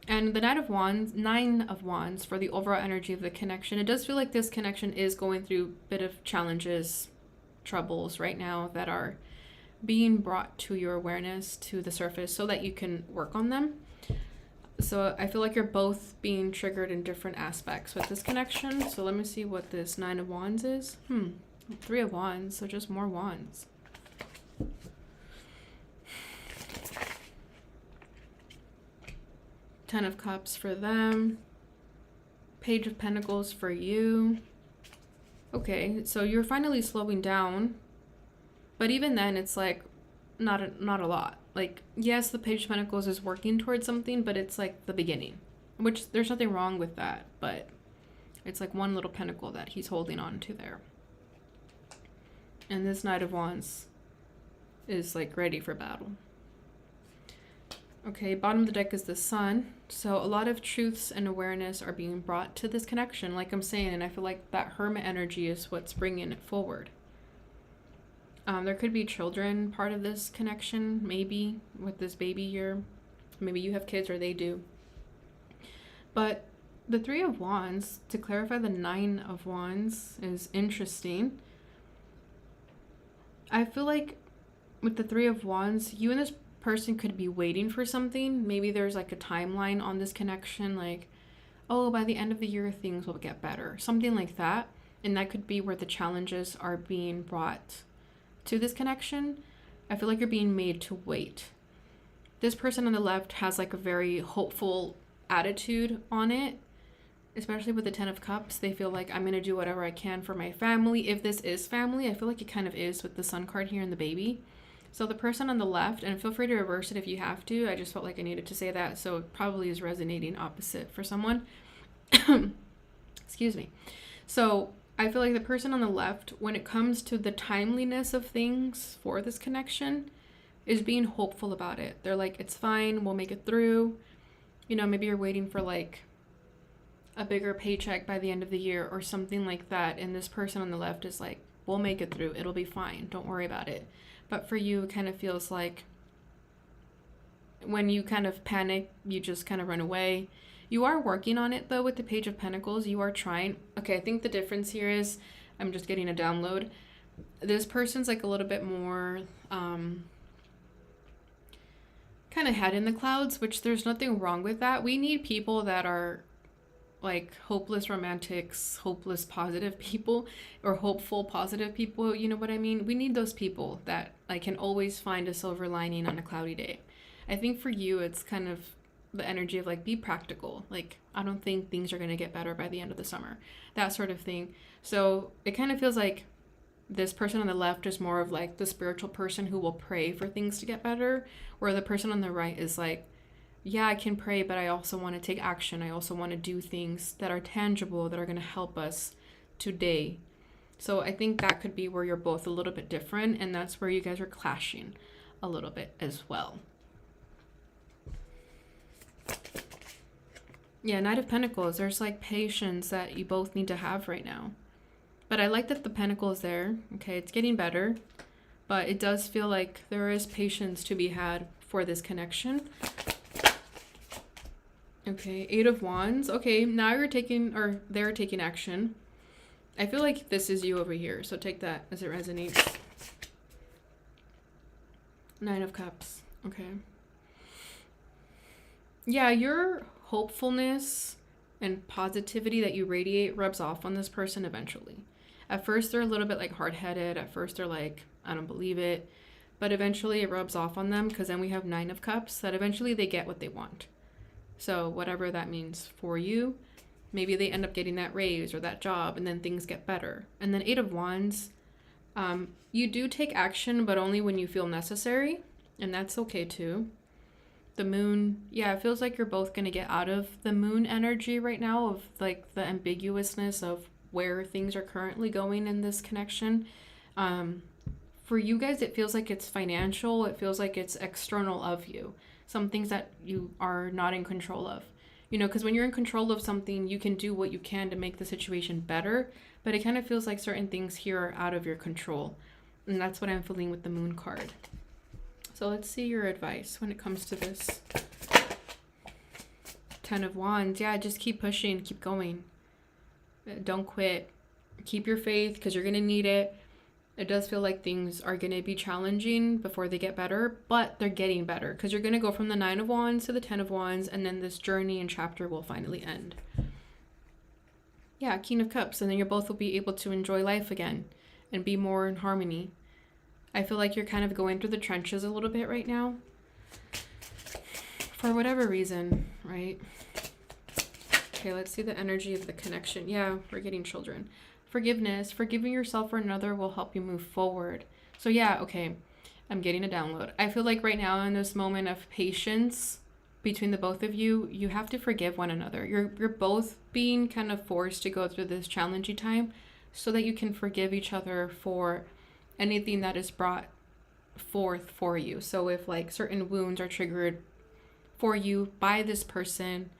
And the 9 of Wands for the overall energy of the connection, it does feel like this connection is going through a bit of challenges, troubles right now that are being brought to your awareness, to the surface, so that you can work on them. So I feel like you're both being triggered in different aspects with this connection. So let me see what this 9 of Wands is. 3 of Wands, so just more wands. Ten of Cups for them. Page of Pentacles for you. Okay, so you're finally slowing down. But even then, it's like not a lot. Like, yes, the Page of Pentacles is working towards something, but it's like the beginning. Which, there's nothing wrong with that. But it's like one little pentacle that he's holding on to there. And this Knight of Wands is like ready for battle. Okay, bottom of the deck is the Sun. So a lot of truths and awareness are being brought to this connection, like I'm saying, and I feel like that Hermit energy is what's bringing it forward. There could be children part of this connection, maybe, with this baby here. Maybe you have kids or they do. But the 3 of Wands, to clarify the 9 of Wands, is interesting. I feel like with the 3 of Wands, you and this person could be waiting for something. Maybe there's like a timeline on this connection, like, oh, by the end of the year things will get better, something like that. And that could be where the challenges are being brought to this connection. I feel like you're being made to wait. This person on the left has like a very hopeful attitude on it, especially with the 10 of Cups. They feel like, I'm going to do whatever I can for my family. If this is family, I feel like it kind of is with the Sun card here and the baby. So the person on the left, and feel free to reverse it if you have to. I just felt like I needed to say that. So it probably is resonating opposite for someone. Excuse me. So I feel like the person on the left, when it comes to the timeliness of things for this connection, is being hopeful about it. They're like, it's fine. We'll make it through. You know, maybe you're waiting for like a bigger paycheck by the end of the year or something like that. And this person on the left is like, we'll make it through. It'll be fine. Don't worry about it. But for you, it kind of feels like when you kind of panic, you just kind of run away. You are working on it, though, with the Page of Pentacles. You are trying. Okay, I think the difference here is, I'm just getting a download. This person's like a little bit more kind kind of head in the clouds, which there's nothing wrong with that. We need people that are like hopeless romantics, hopeless positive people, or hopeful positive people, you know what I mean? We need those people that like can always find a silver lining on a cloudy day. I think for you it's kind of the energy of like, be practical. Like, I don't think things are going to get better by the end of the summer, that sort of thing. So it kind of feels like this person on the left is more of like the spiritual person who will pray for things to get better, where the person on the right is like, yeah, I can pray, but I also want to take action. I also want to do things that are tangible, that are going to help us today. So I think that could be where you're both a little bit different, and that's where you guys are clashing a little bit as well. Yeah, Knight of Pentacles. There's like patience that you both need to have right now. But I like that the Pentacle is there. Okay, it's getting better. But it does feel like there is patience to be had for this connection. Okay, Eight of Wands. Okay, now you're taking, or they're taking action. I feel like this is you over here, so take that as it resonates. Nine of Cups. Okay. Yeah, your hopefulness and positivity that you radiate rubs off on this person eventually. At first, they're a little bit like hard-headed. At first, they're like, I don't believe it. But eventually, it rubs off on them, because then we have Nine of Cups, that eventually they get what they want. So whatever that means for you, maybe they end up getting that raise or that job, and then things get better. And then Eight of Wands, you do take action, but only when you feel necessary, and that's okay too. The Moon, yeah, it feels like you're both going to get out of the Moon energy right now, of like the ambiguousness of where things are currently going in this connection. For you guys, it feels like it's financial. It feels like it's external of you. Some things that you are not in control of. You know, because when you're in control of something, you can do what you can to make the situation better. But it kind of feels like certain things here are out of your control. And that's what I'm feeling with the Moon card. So let's see your advice when it comes to this. Ten of Wands. Yeah, just keep pushing. Keep going. Don't quit. Keep your faith, because you're going to need it. It does feel like things are going to be challenging before they get better, but they're getting better, because you're going to go from the Nine of Wands to the Ten of Wands, and then this journey and chapter will finally end. Yeah, King of Cups, and then you both will be able to enjoy life again and be more in harmony. I feel like you're kind of going through the trenches a little bit right now, for whatever reason, right? Okay, let's see the energy of the connection. Yeah, we're getting children. Forgiveness. Forgiving yourself or another will help you move forward. So yeah, okay, I'm getting a download. I feel like right now in this moment of patience between the both of you, you have to forgive one another. You're both being kind of forced to go through this challenging time so that you can forgive each other for anything that is brought forth for you. So if like certain wounds are triggered for you by this person,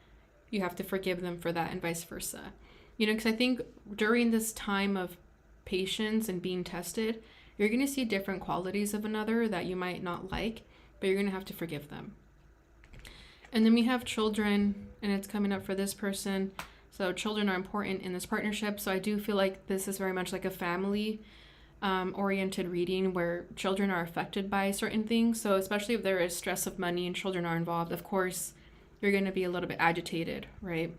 you have to forgive them for that, and vice versa. You know, because I think during this time of patience and being tested, you're going to see different qualities of another that you might not like, but you're going to have to forgive them. And then we have children, and it's coming up for this person. So children are important in this partnership. So I do feel like this is very much like a family oriented reading where children are affected by certain things. So especially if there is stress of money and children are involved, of course, you're going to be a little bit agitated, right?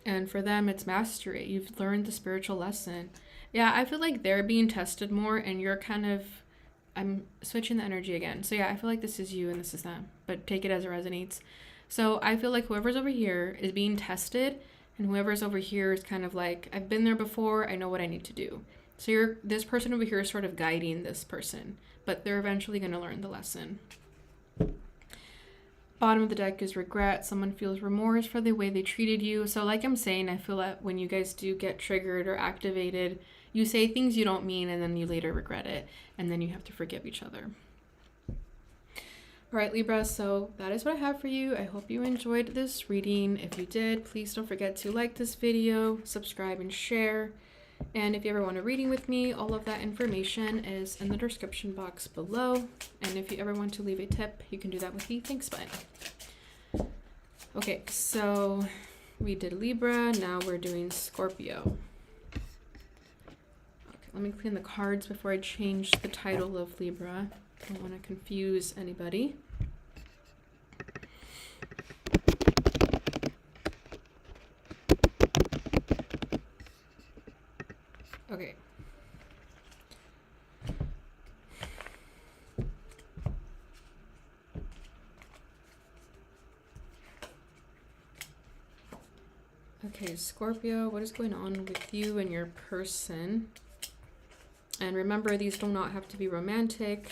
And for them, it's mastery. You've learned the spiritual lesson. Yeah, I feel like they're being tested more, and you're kind of, I'm switching the energy again. So yeah, I feel like this is you and this is them, but take it as it resonates. So I feel like whoever's over here is being tested, and whoever's over here is kind of like, I've been there before, I know what I need to do. So this person over here is sort of guiding this person, but they're eventually going to learn the lesson. Bottom of the deck is regret. Someone feels remorse for the way they treated you. So like I'm saying, I feel that when you guys do get triggered or activated, you say things you don't mean, and then you later regret it, and then you have to forgive each other. All right, Libra, so that is what I have for you. I hope you enjoyed this reading. If you did, please don't forget to like this video, subscribe, and share. And if you ever want a reading with me, all of that information is in the description box below. And if you ever want to leave a tip, you can do that with the thanks button. Okay, so we did Libra, now we're doing Scorpio. Okay, let me clean the cards before I change the title of Libra. I don't want to confuse anybody. Okay. Okay, Scorpio, what is going on with you and your person? And remember, these do not have to be romantic.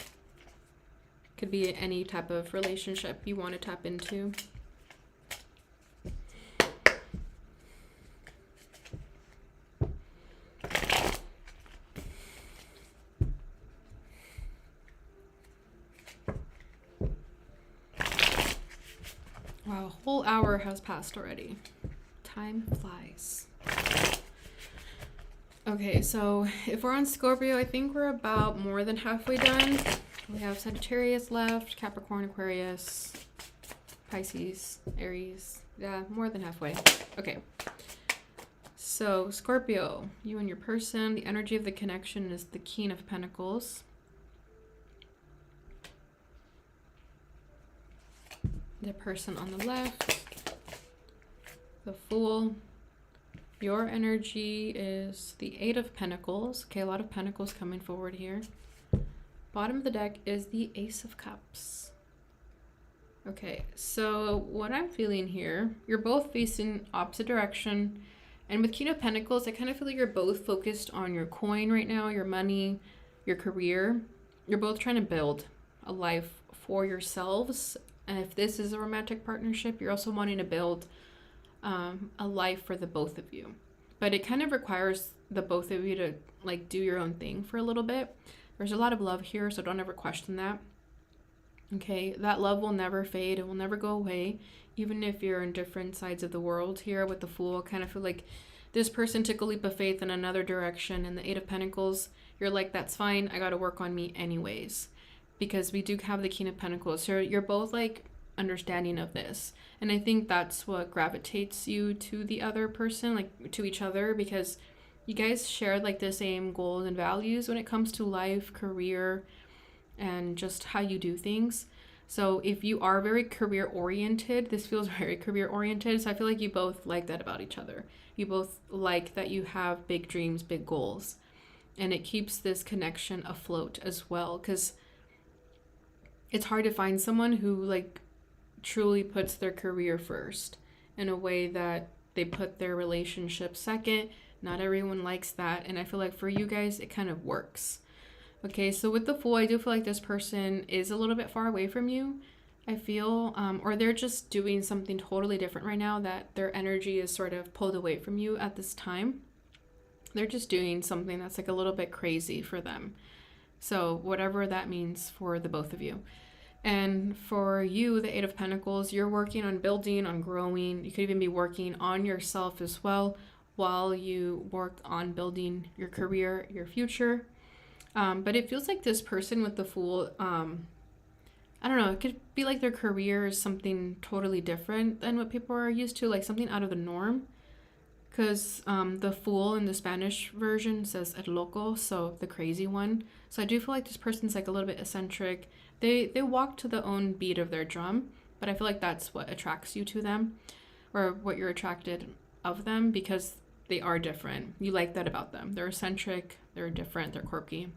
Could be any type of relationship you want to tap into. Wow, a whole hour has passed already. Time flies. Okay, so if we're on Scorpio, I think we're about more than halfway done. We have Sagittarius left, Capricorn, Aquarius, Pisces, Aries. Yeah, more than halfway. Okay. So Scorpio, you and your person, the energy of the connection is the King of Pentacles. The person on the left, the Fool. Your energy is the Eight of Pentacles. Okay, a lot of Pentacles coming forward here. Bottom of the deck is the Ace of Cups. Okay, so what I'm feeling here, you're both facing opposite direction. And with King of Pentacles, I kind of feel like you're both focused on your coin right now, your money, your career. You're both trying to build a life for yourselves. And if this is a romantic partnership, you're also wanting to build a life for the both of you. But it kind of requires the both of you to like do your own thing for a little bit. There's a lot of love here, so don't ever question that. Okay, that love will never fade. It will never go away. Even if you're in different sides of the world here with the Fool, I kind of feel like this person took a leap of faith in another direction. And the Eight of Pentacles, you're like, that's fine. I got to work on me anyways. Because we do have the King of Pentacles. So you're both like understanding of this. And I think that's what gravitates you to the other person, like to each other, because you guys share like the same goals and values when it comes to life, career, and just how you do things. So if you are very career oriented, this feels very career oriented. So I feel like you both like that about each other. You both like that you have big dreams, big goals. And it keeps this connection afloat as well, because it's hard to find someone who like truly puts their career first in a way that they put their relationship second. Not everyone likes that, and I feel like for you guys it kind of works. Okay, so with the Fool, I do feel like this person is a little bit far away from you, I feel, or they're just doing something totally different right now, that their energy is sort of pulled away from you at this time. They're just doing something that's like a little bit crazy for them. So whatever that means for the both of you. And for you, the Eight of Pentacles, you're working on building, on growing. You could even be working on yourself as well while you work on building your career, your future. But it feels like this person with the Fool, I don't know, it could be like their career is something totally different than what people are used to, like something out of the norm. Because the Fool in the Spanish version says el loco, so the crazy one. So I do feel like this person's like a little bit eccentric. They walk to the own beat of their drum, but I feel like that's what attracts you to them, or what you're attracted of them, because they are different. You like that about them. They're eccentric, they're different, they're quirky.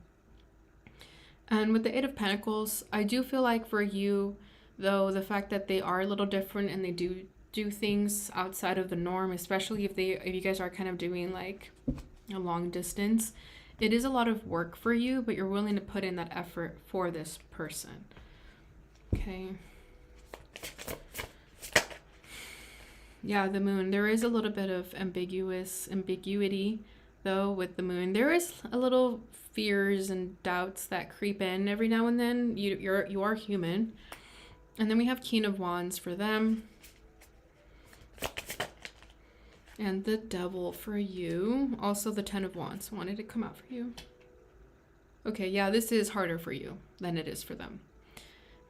And with the Eight of Pentacles, I do feel like for you, though, the fact that they are a little different and they do things outside of the norm, especially if you guys are kind of doing like a long distance, it is a lot of work for you, but you're willing to put in that effort for this person. Okay. Yeah, the Moon. There is a little bit of ambiguity, though, with the Moon. There is a little fears and doubts that creep in every now and then. You are human. And then we have King of Wands for them. And the Devil for you. Also the Ten of Wands. Wanted to come out for you. Okay, yeah, this is harder for you than it is for them.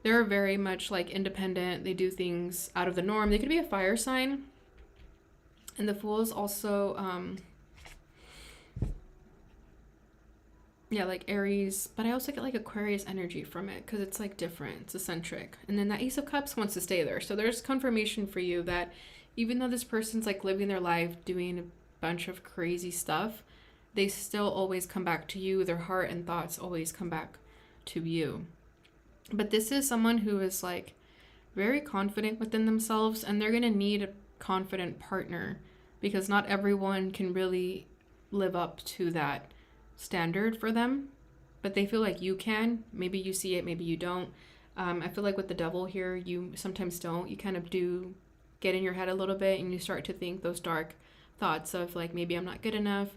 They're very much like independent. They do things out of the norm. They could be a fire sign. And the Fool is also Yeah, like Aries, but I also get like Aquarius energy from it because it's like different, it's eccentric. And then that Ace of Cups wants to stay there. So there's confirmation for you that even though this person's like living their life, doing a bunch of crazy stuff, they still always come back to you. Their heart and thoughts always come back to you. But this is someone who is like very confident within themselves, and they're going to need a confident partner because not everyone can really live up to that standard for them, but they feel like you can. Maybe you see it, maybe you don't. I feel like with the devil here, you sometimes don't. You kind of do get in your head a little bit and you start to think those dark thoughts of like, maybe I'm not good enough.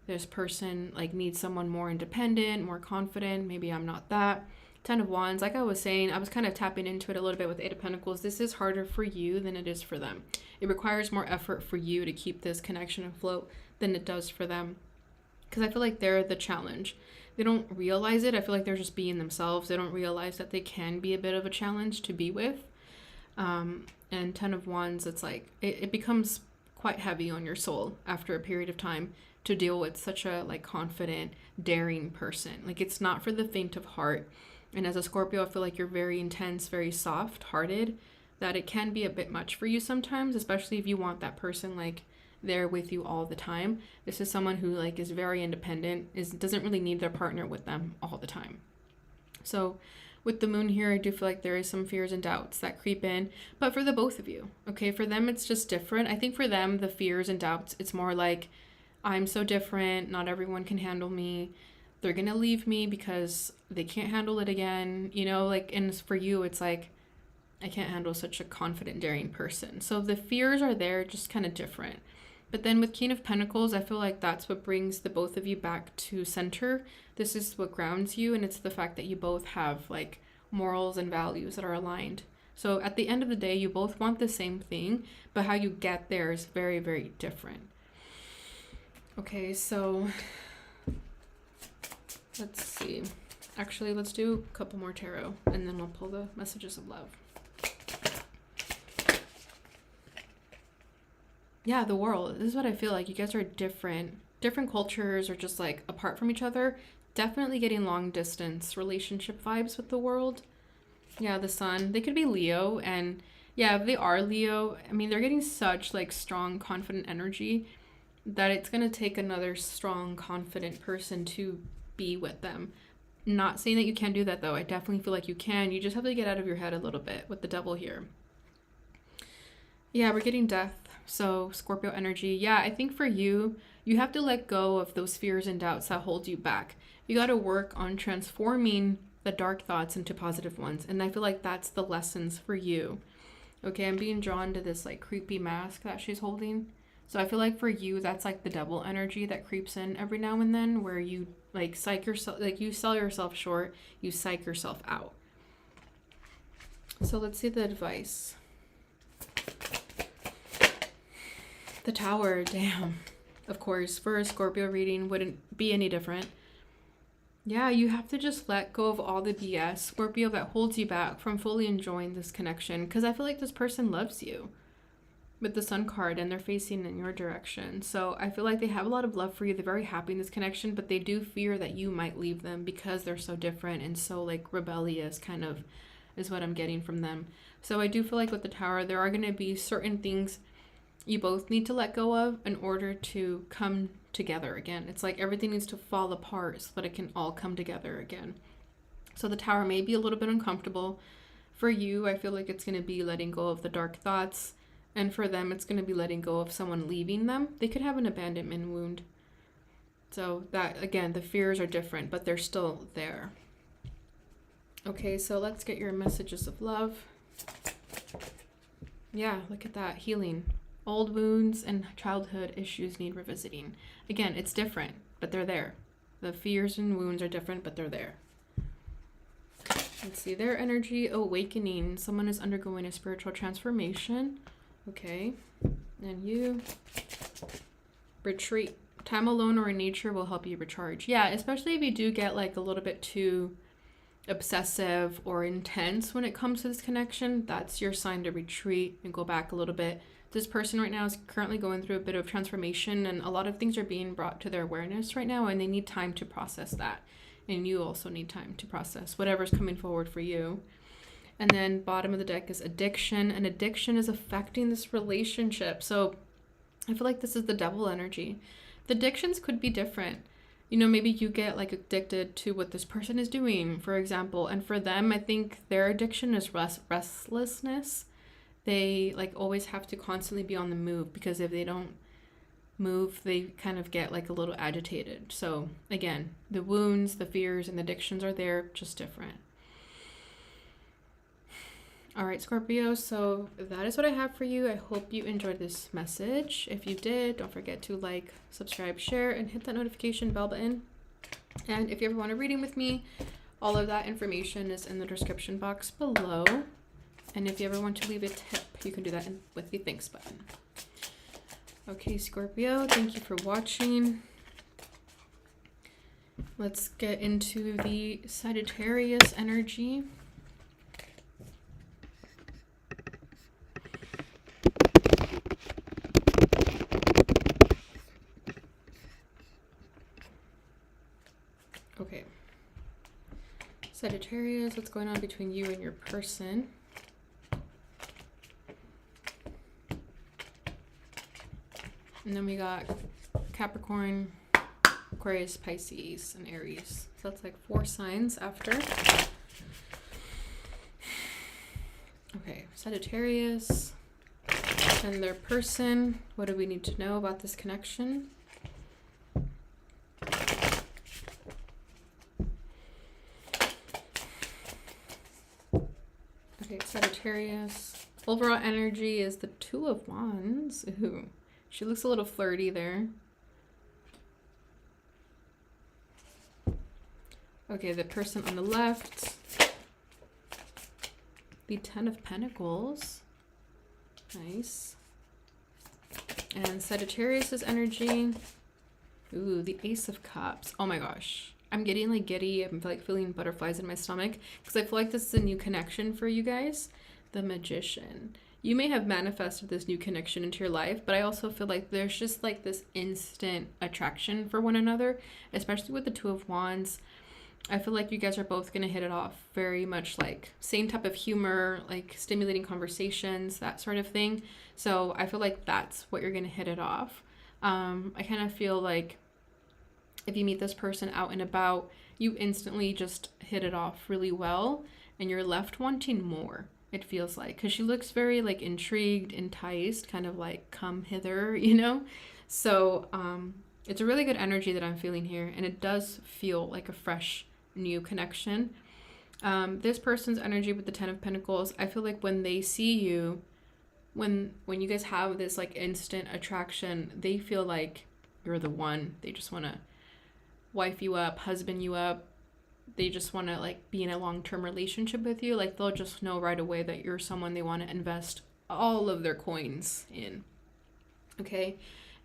This person like needs someone more independent, more confident. Maybe I'm not that. 10 of Wands, like I was saying, I was kind of tapping into it a little bit with 8 of Pentacles. This is harder for you than it is for them. It requires more effort for you to keep this connection afloat than it does for them. Because I feel like they're the challenge. They don't realize it. I feel like they're just being themselves. They don't realize that they can be a bit of a challenge to be with. And 10 of Wands, it's like, it becomes quite heavy on your soul after a period of time to deal with such a like confident, daring person. Like it's not for the faint of heart. And as a Scorpio, I feel like you're very intense, very soft-hearted, that it can be a bit much for you sometimes, especially if you want that person like there with you all the time. This is someone who like is very independent, doesn't really need their partner with them all the time. So with the moon here, I do feel like there is some fears and doubts that creep in, but for the both of you, okay? For them, it's just different. I think for them, the fears and doubts, it's more like, I'm so different, not everyone can handle me. They're gonna leave me because they can't handle it again, you know, like, and for you, it's like, I can't handle such a confident, daring person. So the fears are there, just kind of different. But then with King of Pentacles, I feel like that's what brings the both of you back to center. This is what grounds you, and it's the fact that you both have like morals and values that are aligned. So at the end of the day, you both want the same thing, but how you get there is very, very different. Okay, so let's see. Actually, let's do a couple more tarot, and then we'll pull the messages of love. Yeah, the world. This is what I feel like. You guys are different cultures, or just like apart from each other. Definitely getting long distance relationship vibes with the world. Yeah, the sun. They could be Leo, and yeah, if they are Leo, I mean, they're getting such like strong, confident energy that it's going to take another strong, confident person to be with them. Not saying that you can't do that though. I definitely feel like you can. You just have to get out of your head a little bit with the devil here. Yeah, we're getting death. So Scorpio energy. Yeah, I think for you, you have to let go of those fears and doubts that hold you back. You got to work on transforming the dark thoughts into positive ones. And I feel like that's the lessons for you. Okay, I'm being drawn to this like creepy mask that she's holding. So I feel like for you, that's like the devil energy that creeps in every now and then, where you like psych yourself, like you sell yourself short, you psych yourself out. So let's see the advice. The Tower, damn. Of course, for a Scorpio reading, wouldn't be any different. Yeah, you have to just let go of all the BS, Scorpio, that holds you back from fully enjoying this connection. Because I feel like this person loves you with the Sun card, and they're facing in your direction. So I feel like they have a lot of love for you. They're very happy in this connection, but they do fear that you might leave them because they're so different and so like rebellious, kind of is what I'm getting from them. So I do feel like with the Tower, there are going to be certain things you both need to let go of in order to come together again. It's like everything needs to fall apart so that it can all come together again. So the Tower may be a little bit uncomfortable. For you, I feel like it's going to be letting go of the dark thoughts. And for them, it's going to be letting go of someone leaving them. They could have an abandonment wound. So that, again, the fears are different, but they're still there. Okay, so let's get your messages of love. Yeah, look at that. Healing. Old wounds and childhood issues need revisiting. Again, it's different, but they're there. The fears and wounds are different, but they're there. Let's see, their energy, awakening. Someone is undergoing a spiritual transformation. Okay. And you, retreat. Time alone or in nature will help you recharge. Yeah, especially if you do get like a little bit too obsessive or intense when it comes to this connection, that's your sign to retreat and go back a little bit. This person right now is currently going through a bit of transformation, and a lot of things are being brought to their awareness right now, and they need time to process that. and you also need time to process whatever's coming forward for you. And then bottom of the deck is addiction, and addiction is affecting this relationship. So I feel like this is the devil energy. The addictions could be different. You know, maybe you get like addicted to what this person is doing, for example. And for them, I think their addiction is restlessness. They like always have to constantly be on the move, because if they don't move, they kind of get like a little agitated. So again, the wounds, the fears, and the addictions are there, just different. All right, Scorpio, so that is what I have for you. I hope you enjoyed this message. If you did, don't forget to like, subscribe, share, and hit that notification bell button. And if you ever want a reading with me, all of that information is in the description box below. And if you ever want to leave a tip, you can do that with the thanks button. Okay, Scorpio, thank you for watching. Let's get into the Sagittarius energy. Okay, Sagittarius, what's going on between you and your person? And then we got Capricorn, Aquarius, Pisces, and Aries. So that's like 4 signs after. Okay, Sagittarius and their person. What do we need to know about this connection? Okay, Sagittarius. Overall energy is the 2 of Wands. Ooh, she looks a little flirty there. Okay, the person on the left. The 10 of Pentacles. Nice. And Sagittarius's energy. Ooh, the Ace of Cups. Oh my gosh. I'm getting like giddy. I'm like feeling butterflies in my stomach because I feel like this is a new connection for you guys. The Magician. You may have manifested this new connection into your life, but I also feel like there's just like this instant attraction for one another, especially with the 2 of Wands. I feel like you guys are both going to hit it off very much, like same type of humor, like stimulating conversations, that sort of thing. So I feel like that's what you're going to hit it off. I kind of feel like if you meet this person out and about, you instantly just hit it off really well and you're left wanting more, it feels like, because she looks very like intrigued, enticed, kind of like come hither, you know? So it's a really good energy that I'm feeling here, and it does feel like a fresh new connection. This person's energy with the 10 of Pentacles, I feel like when they see you, when you guys have this like instant attraction, they feel like you're the one. They just want to wife you up, husband you up. They just want to like be in a long-term relationship with you. Like they'll just know right away that you're someone they want to invest all of their coins in. Okay.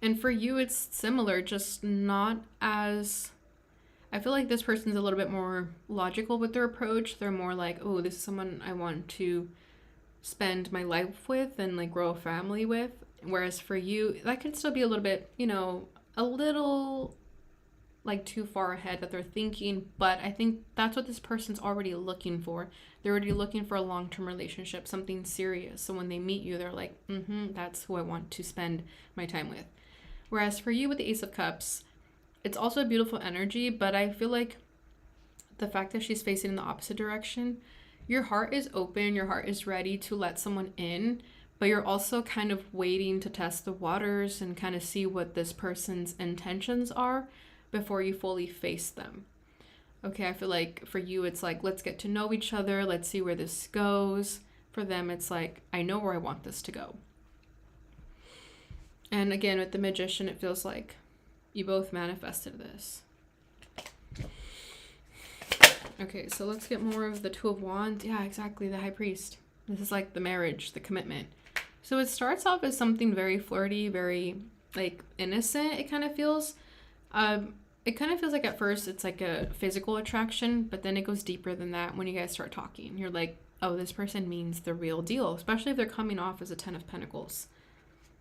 And for you, it's similar, just not as, I feel like this person's a little bit more logical with their approach. They're more like, oh, this is someone I want to spend my life with and like grow a family with. Whereas for you, that could still be a little bit, you know, a little like too far ahead that they're thinking, but I think that's what this person's already looking for. They're already looking for a long-term relationship, something serious. So when they meet you, they're like, that's who I want to spend my time with. Whereas for you with the Ace of Cups, it's also a beautiful energy, but I feel like the fact that she's facing in the opposite direction, your heart is open, your heart is ready to let someone in, but you're also kind of waiting to test the waters and kind of see what this person's intentions are before you fully face them. Okay, I feel like for you, it's like, let's get to know each other, let's see where this goes. For them, it's like, I know where I want this to go. And again, with the Magician, it feels like you both manifested this. Okay, so let's get more of the 2 of Wands. Yeah, exactly, the High Priest. This is like the marriage, the commitment. So it starts off as something very flirty, very like innocent, it kind of feels. It kind of feels like at first it's like a physical attraction, but then it goes deeper than that when you guys start talking. You're like, oh, this person means the real deal, especially if they're coming off as a 10 of Pentacles.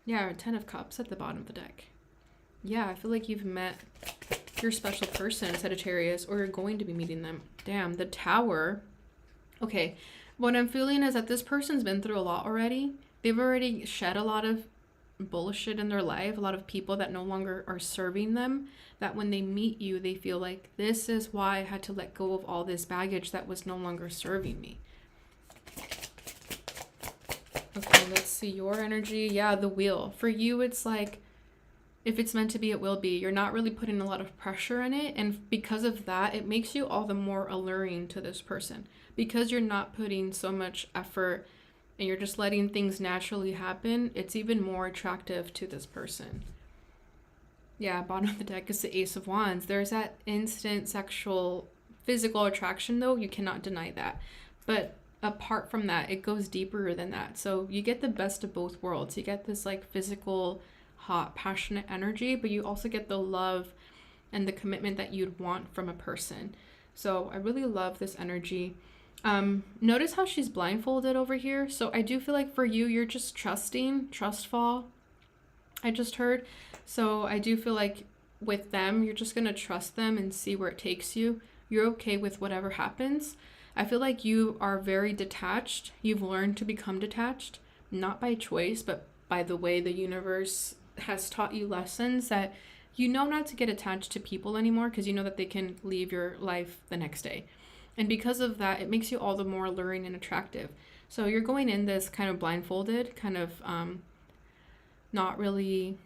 Yeah, 10 of Cups at the bottom of the deck. Yeah, I feel like you've met your special person, Sagittarius, or you're going to be meeting them. Damn, the Tower. Okay, what I'm feeling is that this person's been through a lot already. They've already shed a lot of bullshit in their life, a lot of people that no longer are serving them, that when they meet you, they feel like this is why I had to let go of all this baggage that was no longer serving me. Okay, let's see your energy. Yeah, the Wheel. For you, it's like, if it's meant to be, it will be. You're not really putting a lot of pressure in it. And because of that, it makes you all the more alluring to this person. Because you're not putting so much effort and you're just letting things naturally happen, it's even more attractive to this person. Yeah, bottom of the deck is the Ace of Wands. There's that instant sexual, physical attraction, though. You cannot deny that. But apart from that, it goes deeper than that. So you get the best of both worlds. You get this like physical, hot, passionate energy, but you also get the love and the commitment that you'd want from a person. So I really love this energy. Notice how she's blindfolded over here. So I do feel like for you, you're just trusting, trust fall, I just heard. So I do feel like with them, you're just going to trust them and see where it takes you. You're okay with whatever happens. I feel like you are very detached. You've learned to become detached, not by choice, but by the way the universe has taught you lessons that you know not to get attached to people anymore because you know that they can leave your life the next day. And because of that, it makes you all the more alluring and attractive. So you're going in this kind of blindfolded, kind of not really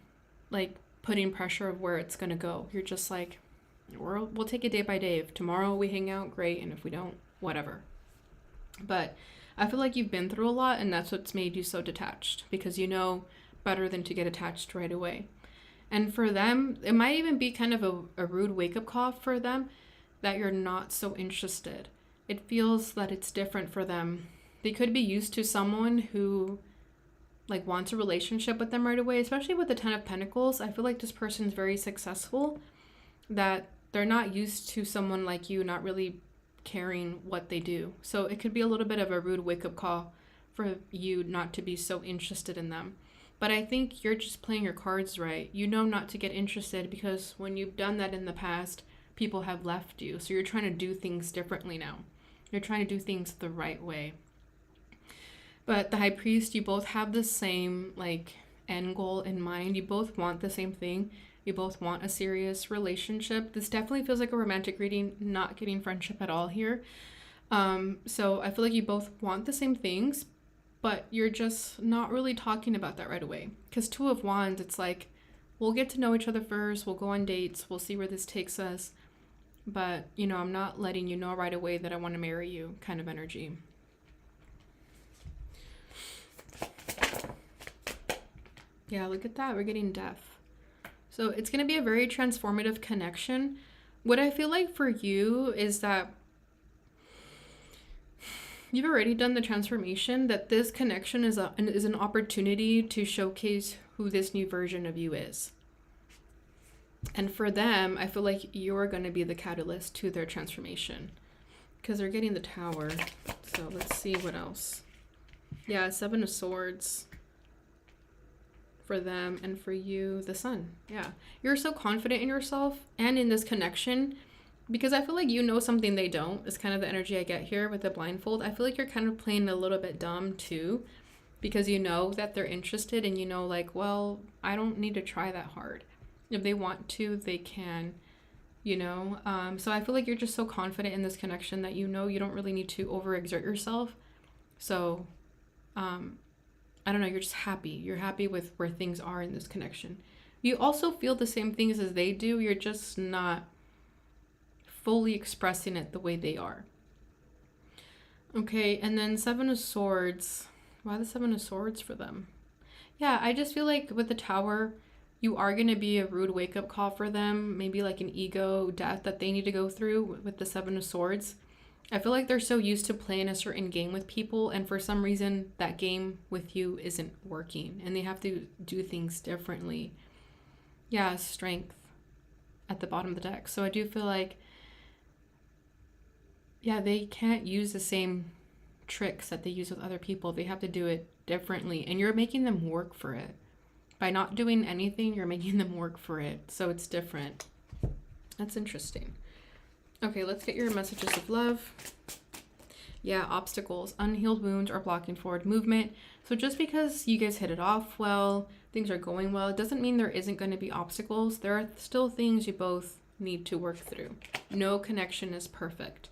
like putting pressure of where it's going to go. You're just like, we'll take it day by day. If tomorrow we hang out, great. And if we don't, whatever. But I feel like you've been through a lot, and that's what's made you so detached, because you know better than to get attached right away. And for them, it might even be kind of a rude wake-up call for them that you're not so interested. It feels that it's different for them. They could be used to someone who like wants a relationship with them right away, especially with the Ten of Pentacles. I feel like this person's very successful, that they're not used to someone like you not really caring what they do. So it could be a little bit of a rude wake-up call for you not to be so interested in them. But I think you're just playing your cards right. You know not to get interested because when you've done that in the past, people have left you. So you're trying to do things differently now. You're trying to do things the right way. But the High Priest, you both have the same like end goal in mind. You both want the same thing. You both want a serious relationship. This definitely feels like a romantic reading, not getting friendship at all here. So I feel like you both want the same things, but you're just not really talking about that right away. Because Two of Wands, it's like, we'll get to know each other first. We'll go on dates. We'll see where this takes us. But, you know, I'm not letting you know right away that I want to marry you kind of energy. Yeah, look at that. We're getting Death. So it's going to be a very transformative connection. What I feel like for you is that you've already done the transformation, that this connection is an opportunity to showcase who this new version of you is. And for them, I feel like you're going to be the catalyst to their transformation because they're getting the Tower. So let's see what else. Yeah, Seven of Swords for them, and for you, the Sun. Yeah, you're so confident in yourself and in this connection because I feel like you know something they don't. It's kind of the energy I get here with the blindfold. I feel like you're kind of playing a little bit dumb too because you know that they're interested and you know like, well, I don't need to try that hard. If they want to, they can, you know. So I feel like you're just so confident in this connection that you know you don't really need to overexert yourself. So, I don't know, you're just happy. You're happy with where things are in this connection. You also feel the same things as they do. You're just not fully expressing it the way they are. Okay, and then Seven of Swords. Why the Seven of Swords for them? Yeah, I just feel like with the Tower, you are going to be a rude wake-up call for them. Maybe like an ego death that they need to go through with the Seven of Swords. I feel like they're so used to playing a certain game with people, and for some reason that game with you isn't working and they have to do things differently. Yeah, Strength at the bottom of the deck. So I do feel like, yeah, they can't use the same tricks that they use with other people. They have to do it differently, and you're making them work for it By not doing anything, you're making them work for it. So it's different. That's interesting. Okay, let's get your messages of love. Yeah, obstacles, unhealed wounds are blocking forward movement. So just because you guys hit it off well, things are going well, it doesn't mean there isn't going to be obstacles. There are still things you both need to work through. No connection is perfect.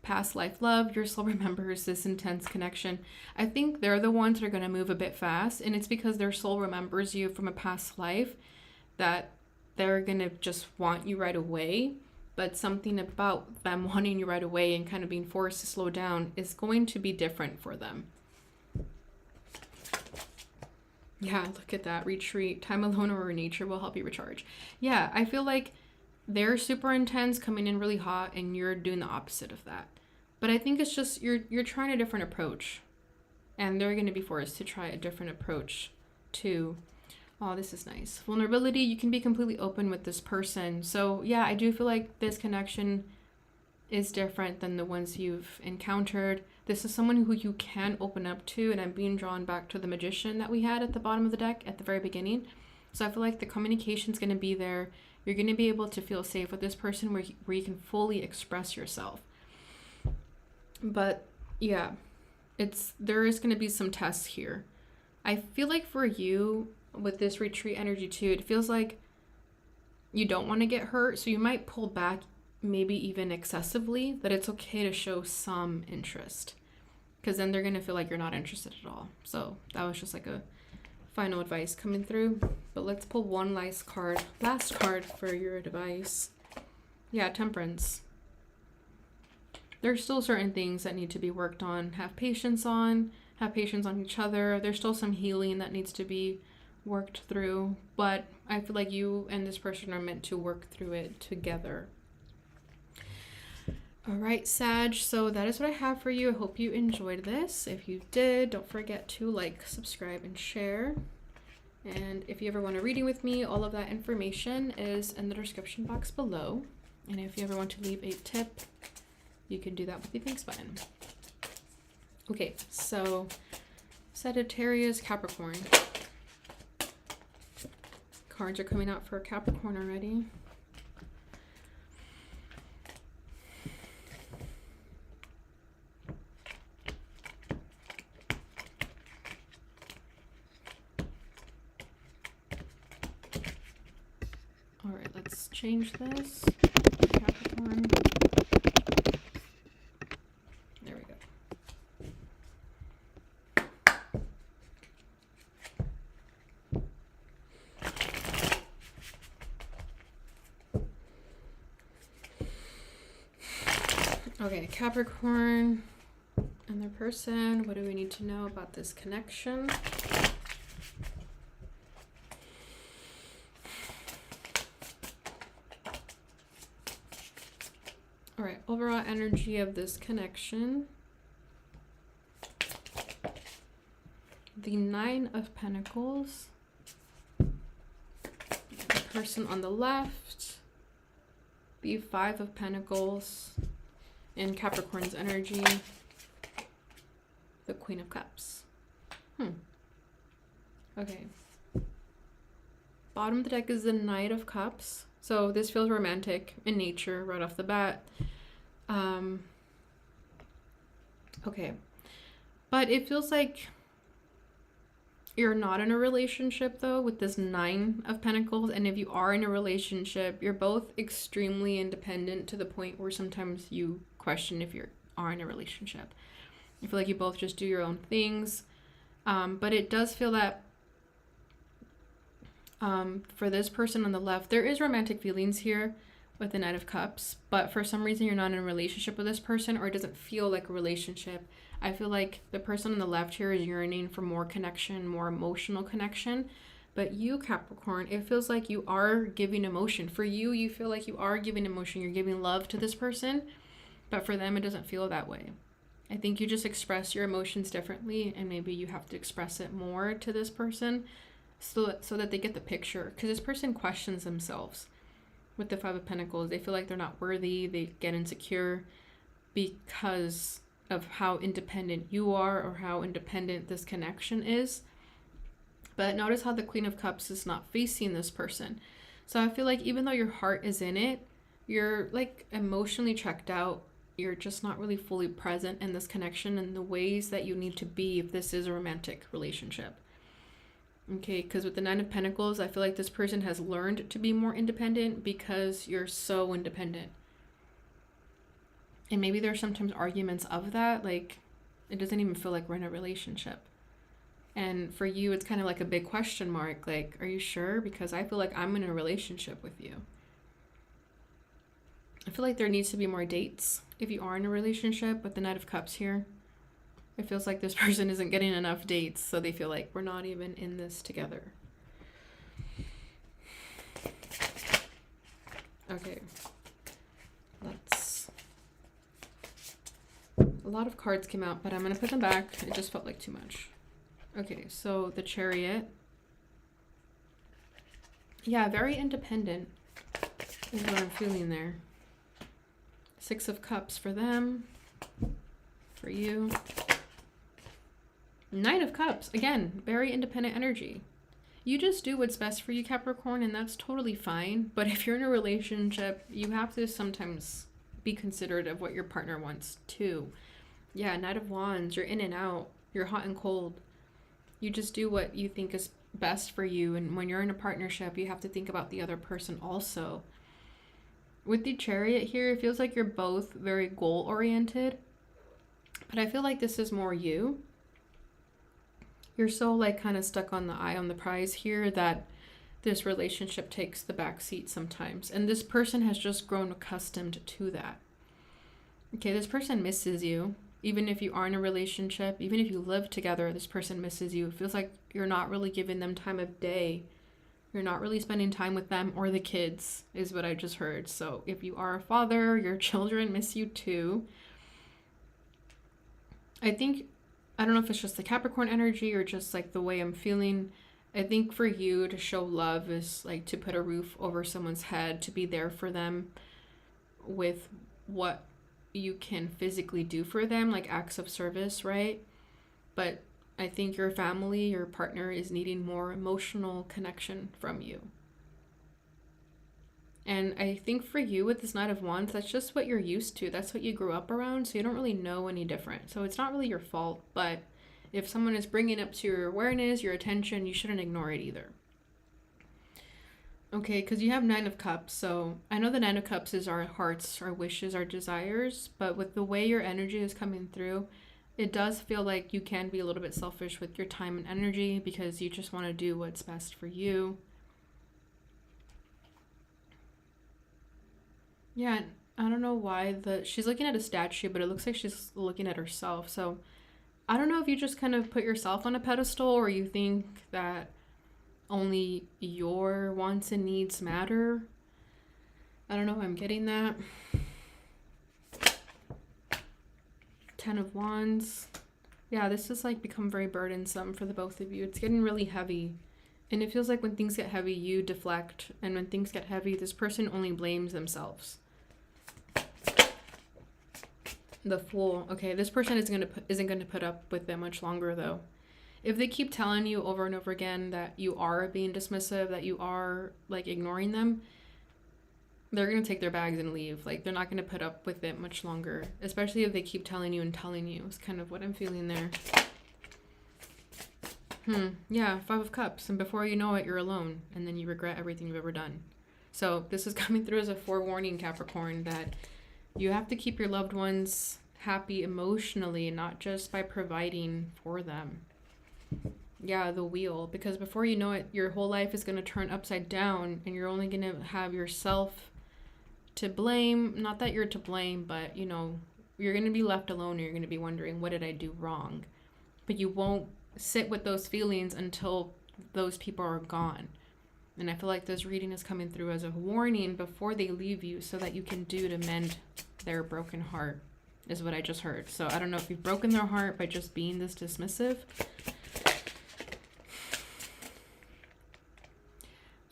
Past life love, your soul remembers this intense connection. I think they're the ones that are going to move a bit fast, and it's because their soul remembers you from a past life that they're going to just want you right away. But something about them wanting you right away and kind of being forced to slow down is going to be different for them. Yeah, look at that. Retreat, time alone or in nature will help you recharge. Yeah, I feel like they're super intense, coming in really hot, and you're doing the opposite of that. But I think it's just you're trying a different approach, and they're going to be forced to try a different approach too. Oh, this is nice. Vulnerability, you can be completely open with this person. So yeah, I do feel like this connection is different than the ones you've encountered. This is someone who you can open up to, and I'm being drawn back to the Magician that we had at the bottom of the deck at the very beginning. So I feel like the communication is going to be there. You're going to be able to feel safe with this person where you can fully express yourself. But yeah, there is going to be some tests here. I feel like for you, with this retreat energy too, it feels like you don't want to get hurt, so you might pull back, maybe even excessively, that it's okay to show some interest, because then they're going to feel like you're not interested at all. So that was just like a final advice coming through. But let's pull one last card for your advice. Yeah, Temperance. There's still certain things that need to be worked on. Have patience on each other. There's still some healing that needs to be worked through, but I feel like you and this person are meant to work through it together. All right, Sag, so that is what I have for you. I hope you enjoyed this. If you did, don't forget to like, subscribe, and share. And if you ever want a reading with me, all of that information is in the description box below. And if you ever want to leave a tip, you can do that with the thanks button. Okay, so Sagittarius, Capricorn. Cards are coming out for Capricorn already. All right, let's change this. Capricorn. There we go. Okay, Capricorn and their person. What do we need to know about this connection? All right, overall energy of this connection. The Nine of Pentacles. The person on the left. The Five of Pentacles. In Capricorn's energy, the Queen of Cups. Okay. Bottom of the deck is the Knight of Cups. So this feels romantic in nature right off the bat. Okay. But it feels like you're not in a relationship though with this Nine of Pentacles. And if you are in a relationship, you're both extremely independent to the point where sometimes you question if you are in a relationship. I feel like you both just do your own things. But it does feel that for this person on the left, there is romantic feelings here with the Knight of Cups, but for some reason you're not in a relationship with this person, or it doesn't feel like a relationship. I feel like the person on the left here is yearning for more connection, more emotional connection. But you, Capricorn, it feels like you are giving emotion. For you, you feel like you are giving emotion. You're giving love to this person. But for them, it doesn't feel that way. I think you just express your emotions differently, and maybe you have to express it more to this person so that they get the picture. Because this person questions themselves with the Five of Pentacles. They feel like they're not worthy. They get insecure because of how independent you are or how independent this connection is. But notice how the Queen of Cups is not facing this person. So I feel like even though your heart is in it, you're like emotionally checked out. You're just not really fully present in this connection in the ways that you need to be if this is a romantic relationship. Okay, because with the Nine of Pentacles, I feel like this person has learned to be more independent because you're so independent. And maybe there's sometimes arguments of that, like it doesn't even feel like we're in a relationship. And for you, it's kind of like a big question mark, like, are you sure? Because I feel like I'm in a relationship with you. I feel like there needs to be more dates if you are in a relationship with the Knight of Cups here. It feels like this person isn't getting enough dates, so they feel like we're not even in this together. Okay, a lot of cards came out, but I'm going to put them back. It just felt like too much. Okay, so the Chariot. Yeah, very independent is what I'm feeling there. Six of Cups for them. For you. Knight of Cups. Again, very independent energy. You just do what's best for you, Capricorn, and that's totally fine. But if you're in a relationship, you have to sometimes be considerate of what your partner wants too. Yeah, Knight of Wands. You're in and out. You're hot and cold. You just do what you think is best for you. And when you're in a partnership, you have to think about the other person also. With the Chariot here, it feels like you're both very goal-oriented. But I feel like this is more you. You're so like kind of stuck on the eye on the prize here that this relationship takes the back seat sometimes. And this person has just grown accustomed to that. Okay, this person misses you. Even if you are in a relationship, even if you live together, this person misses you. It feels like you're not really giving them time of day. You're not really spending time with them or the kids, is what I just heard. So if you are a father, your children miss you too. I don't know if it's just the Capricorn energy or just like the way I'm feeling. I think for you to show love is like to put a roof over someone's head, to be there for them with what you can physically do for them, like acts of service, right? But I think your family, your partner is needing more emotional connection from you. And I think for you with this Knight of Wands, that's just what you're used to. That's what you grew up around, so you don't really know any different. So it's not really your fault, but if someone is bringing up to your awareness, your attention, you shouldn't ignore it either. Okay, because you have Nine of Cups, so I know the Nine of Cups is our hearts, our wishes, our desires, but with the way your energy is coming through, it does feel like you can be a little bit selfish with your time and energy because you just want to do what's best for you. Yeah, I don't know why she's looking at a statue, but it looks like she's looking at herself. So I don't know if you just kind of put yourself on a pedestal or you think that only your wants and needs matter. I don't know if I'm getting that. Ten of Wands. Yeah, this has like become very burdensome for the both of you. It's getting really heavy. And it feels like when things get heavy, you deflect. And when things get heavy, this person only blames themselves. The Fool. Okay, this person isn't going to put up with it much longer though. If they keep telling you over and over again that you are being dismissive, that you are like ignoring them, they're going to take their bags and leave. Like they're not going to put up with it much longer, especially if they keep telling you and telling you. It's kind of what I'm feeling there. Yeah, Five of Cups. And before you know it, you're alone. And then you regret everything you've ever done. So this is coming through as a forewarning, Capricorn, that you have to keep your loved ones happy emotionally, not just by providing for them. Yeah, the Wheel. Because before you know it, your whole life is going to turn upside down and you're only going to have yourself to blame. Not that you're to blame, but, you know, you're going to be left alone and you're going to be wondering, what did I do wrong? But you won't sit with those feelings until those people are gone. And I feel like this reading is coming through as a warning before they leave you so that you can do to mend their broken heart, is what I just heard. So I don't know if you've broken their heart by just being this dismissive.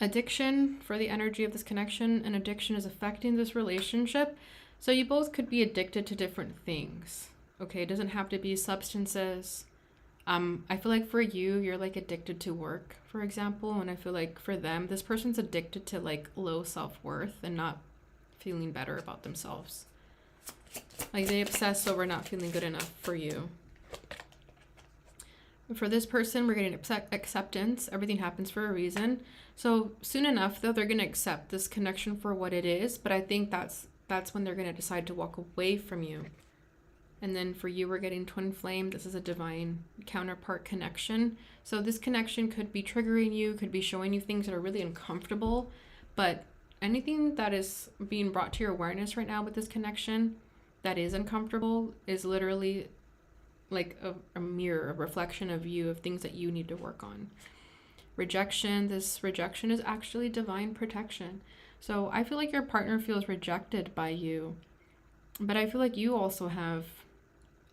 Addiction for the energy of this connection. And addiction is affecting this relationship. So you both could be addicted to different things. Okay, it doesn't have to be substances. I feel like for you, you're like addicted to work, for example. And I feel like for them, this person's addicted to like low self-worth and not feeling better about themselves. Like they obsess over not feeling good enough for you. For this person, we're getting acceptance. Everything happens for a reason. So soon enough, though, they're going to accept this connection for what it is. But I think that's when they're going to decide to walk away from you. And then for you, we're getting twin flame. This is a divine counterpart connection. So this connection could be triggering you, could be showing you things that are really uncomfortable. But anything that is being brought to your awareness right now with this connection that is uncomfortable is literally like a mirror, a reflection of you, of things that you need to work on. Rejection. This rejection is actually divine protection. So I feel like your partner feels rejected by you. But I feel like you also have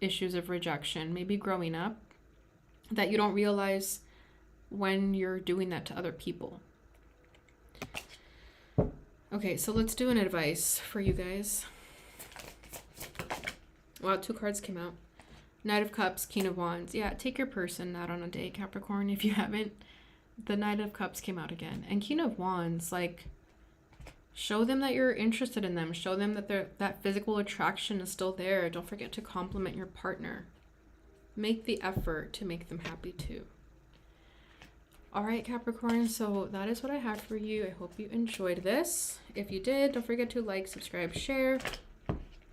issues of rejection, maybe growing up, that you don't realize when you're doing that to other people. Okay, so let's do an advice for you guys. Wow, 2 cards came out. Knight of Cups, King of Wands. Yeah, take your person out on a date, Capricorn, if you haven't. The Knight of Cups came out again. And King of Wands, like, show them that you're interested in them. Show them that that physical attraction is still there. Don't forget to compliment your partner. Make the effort to make them happy too. All right, Capricorn, so that is what I have for you. I hope you enjoyed this. If you did, don't forget to like, subscribe, share.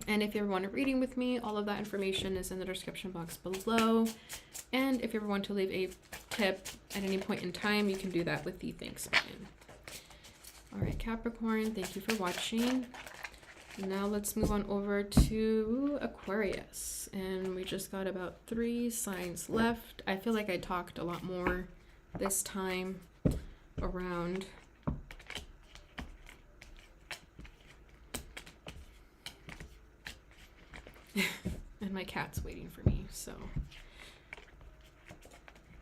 And if you ever want a reading with me, all of that information is in the description box below. And if you ever want to leave a tip at any point in time, you can do that with the thanks button. All right, Capricorn, thank you for watching. Now let's move on over to Aquarius. And we just got about 3 signs left. I feel like I talked a lot more this time around. And my cat's waiting for me, so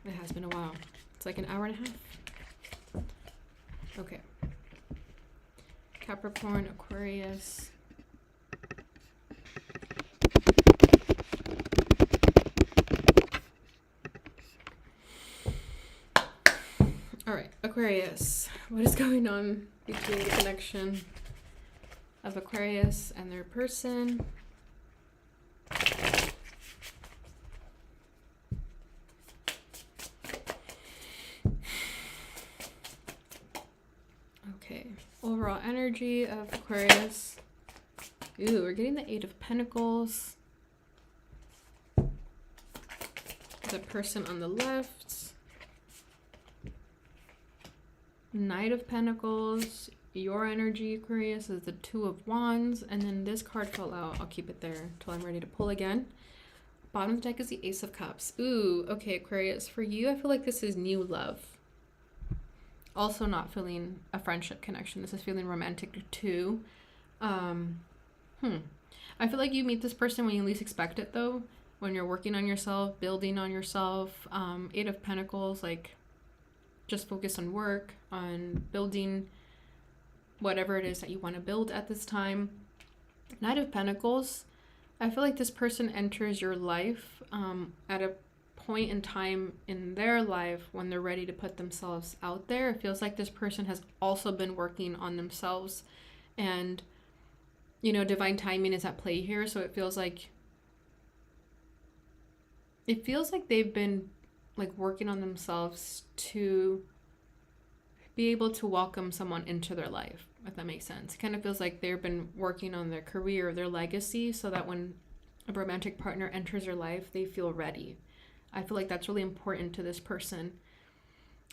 it has been a while. It's like an hour and a half. Okay. Capricorn, Aquarius. All right, Aquarius. What is going on between the connection of Aquarius and their person? Okay, overall energy of Aquarius. Ooh, we're getting the 8 of Pentacles. The person on the left. Knight of Pentacles. Your energy, Aquarius, is the 2 of Wands. And then this card fell out. I'll keep it there until I'm ready to pull again. Bottom of the deck is the Ace of Cups. Ooh, okay, Aquarius. For you, I feel like this is new love. Also not feeling a friendship connection. This is feeling romantic too. I feel like you meet this person when you least expect it though. When you're working on yourself, building on yourself. 8 of Pentacles, like just focus on work, on building whatever it is that you want to build at this time. Knight of Pentacles, I feel like this person enters your life at a point in time in their life when they're ready to put themselves out there. It feels like this person has also been working on themselves, and you know, divine timing is at play here. So it feels like they've been like working on themselves to be able to welcome someone into their life, if that makes sense. It kind of feels like they've been working on their career, their legacy, so that when a romantic partner enters your life, they feel ready. I feel like that's really important to this person,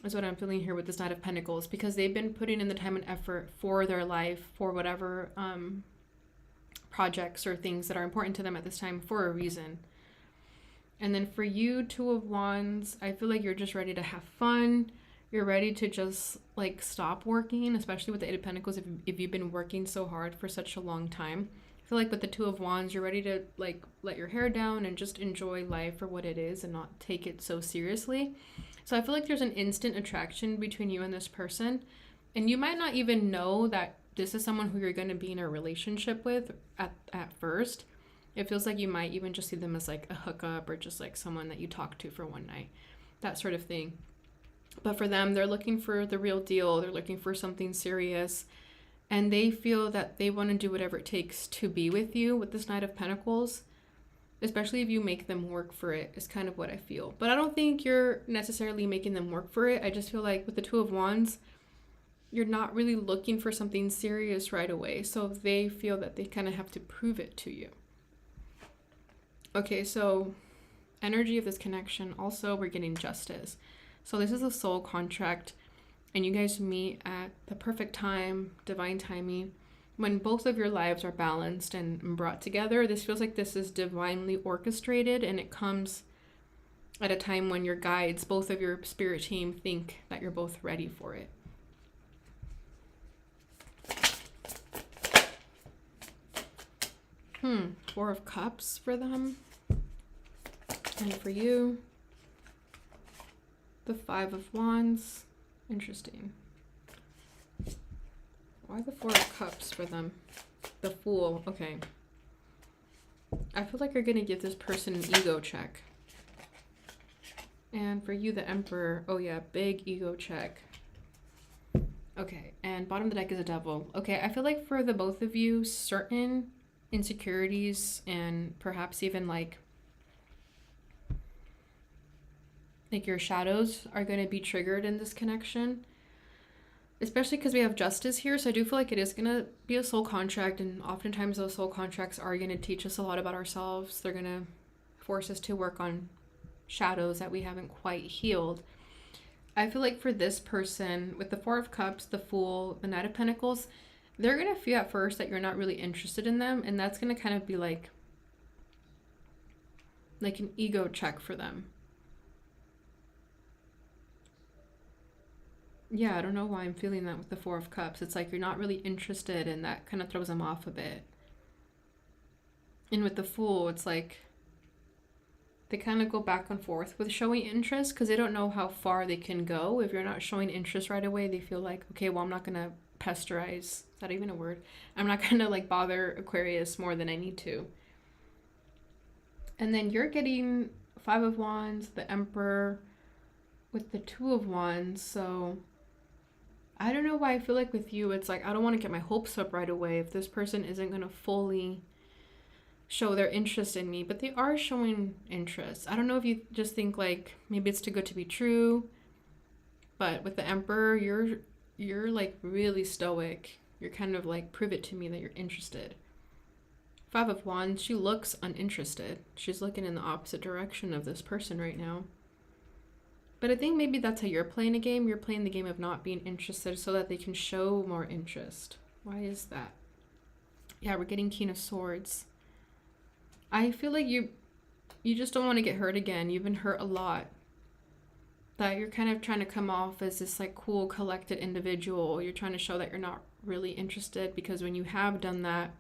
is what I'm feeling here with this Knight of Pentacles, because they've been putting in the time and effort for their life, for whatever projects or things that are important to them at this time for a reason. And then for you, 2 of Wands, I feel like you're just ready to have fun. You're ready to just like stop working, especially with the 8 of Pentacles if you've been working so hard for such a long time. I feel like with the 2 of Wands, you're ready to like let your hair down and just enjoy life for what it is and not take it so seriously. So I feel like there's an instant attraction between you and this person, and you might not even know that this is someone who you're going to be in a relationship with at first. It feels like you might even just see them as like a hookup or just like someone that you talk to for one night, that sort of thing. But for them, they're looking for the real deal. They're looking for something serious. And they feel that they want to do whatever it takes to be with you with this Knight of Pentacles. Especially if you make them work for it, is kind of what I feel. But I don't think you're necessarily making them work for it. I just feel like with the Two of Wands, you're not really looking for something serious right away. So they feel that they kind of have to prove it to you. Okay, so energy of this connection. Also, we're getting justice. So this is a soul contract. And you guys meet at the perfect time, divine timing. When both of your lives are balanced and brought together, this feels like this is divinely orchestrated, and it comes at a time when your guides, both of your spirit team, think that you're both ready for it. Four of Cups for them. And for you, the Five of Wands. Interesting. Why the Four of Cups for them? The Fool. Okay. I feel like you're going to give this person an ego check. And for you, the Emperor. Oh yeah, big ego check. Okay, and bottom of the deck is a Devil. Okay, I feel like for the both of you, certain insecurities and perhaps even like your shadows are going to be triggered in this connection. Especially because we have justice here, so I do feel like it is going to be a soul contract, and oftentimes those soul contracts are going to teach us a lot about ourselves. They're going to force us to work on shadows that we haven't quite healed. I feel like for this person, with the Four of Cups, the Fool, the Knight of Pentacles, they're going to feel at first that you're not really interested in them, and that's going to kind of be like an ego check for them. Yeah, I don't know why I'm feeling that with the Four of Cups. It's like you're not really interested, and that kind of throws them off a bit. And with the Fool, it's like they kind of go back and forth with showing interest because they don't know how far they can go. If you're not showing interest right away, they feel like, okay, well, I'm not going to pesterize. Is that even a word? I'm not going to like bother Aquarius more than I need to. And then you're getting Five of Wands, the Emperor, with the Two of Wands. So I don't know why I feel like with you, it's like I don't want to get my hopes up right away if this person isn't going to fully show their interest in me, but they are showing interest. I don't know if you just think like maybe it's too good to be true, but with the Emperor, you're like really stoic. You're kind of like, prove it to me that you're interested. Five of Wands, she looks uninterested. She's looking in the opposite direction of this person right now. But I think maybe that's how you're playing a game. You're playing the game of not being interested so that they can show more interest. Why is that? Yeah, we're getting King of Swords. I feel like you just don't want to get hurt again. You've been hurt a lot. That you're kind of trying to come off as this like cool, collected individual. You're trying to show that you're not really interested, because when you have done that,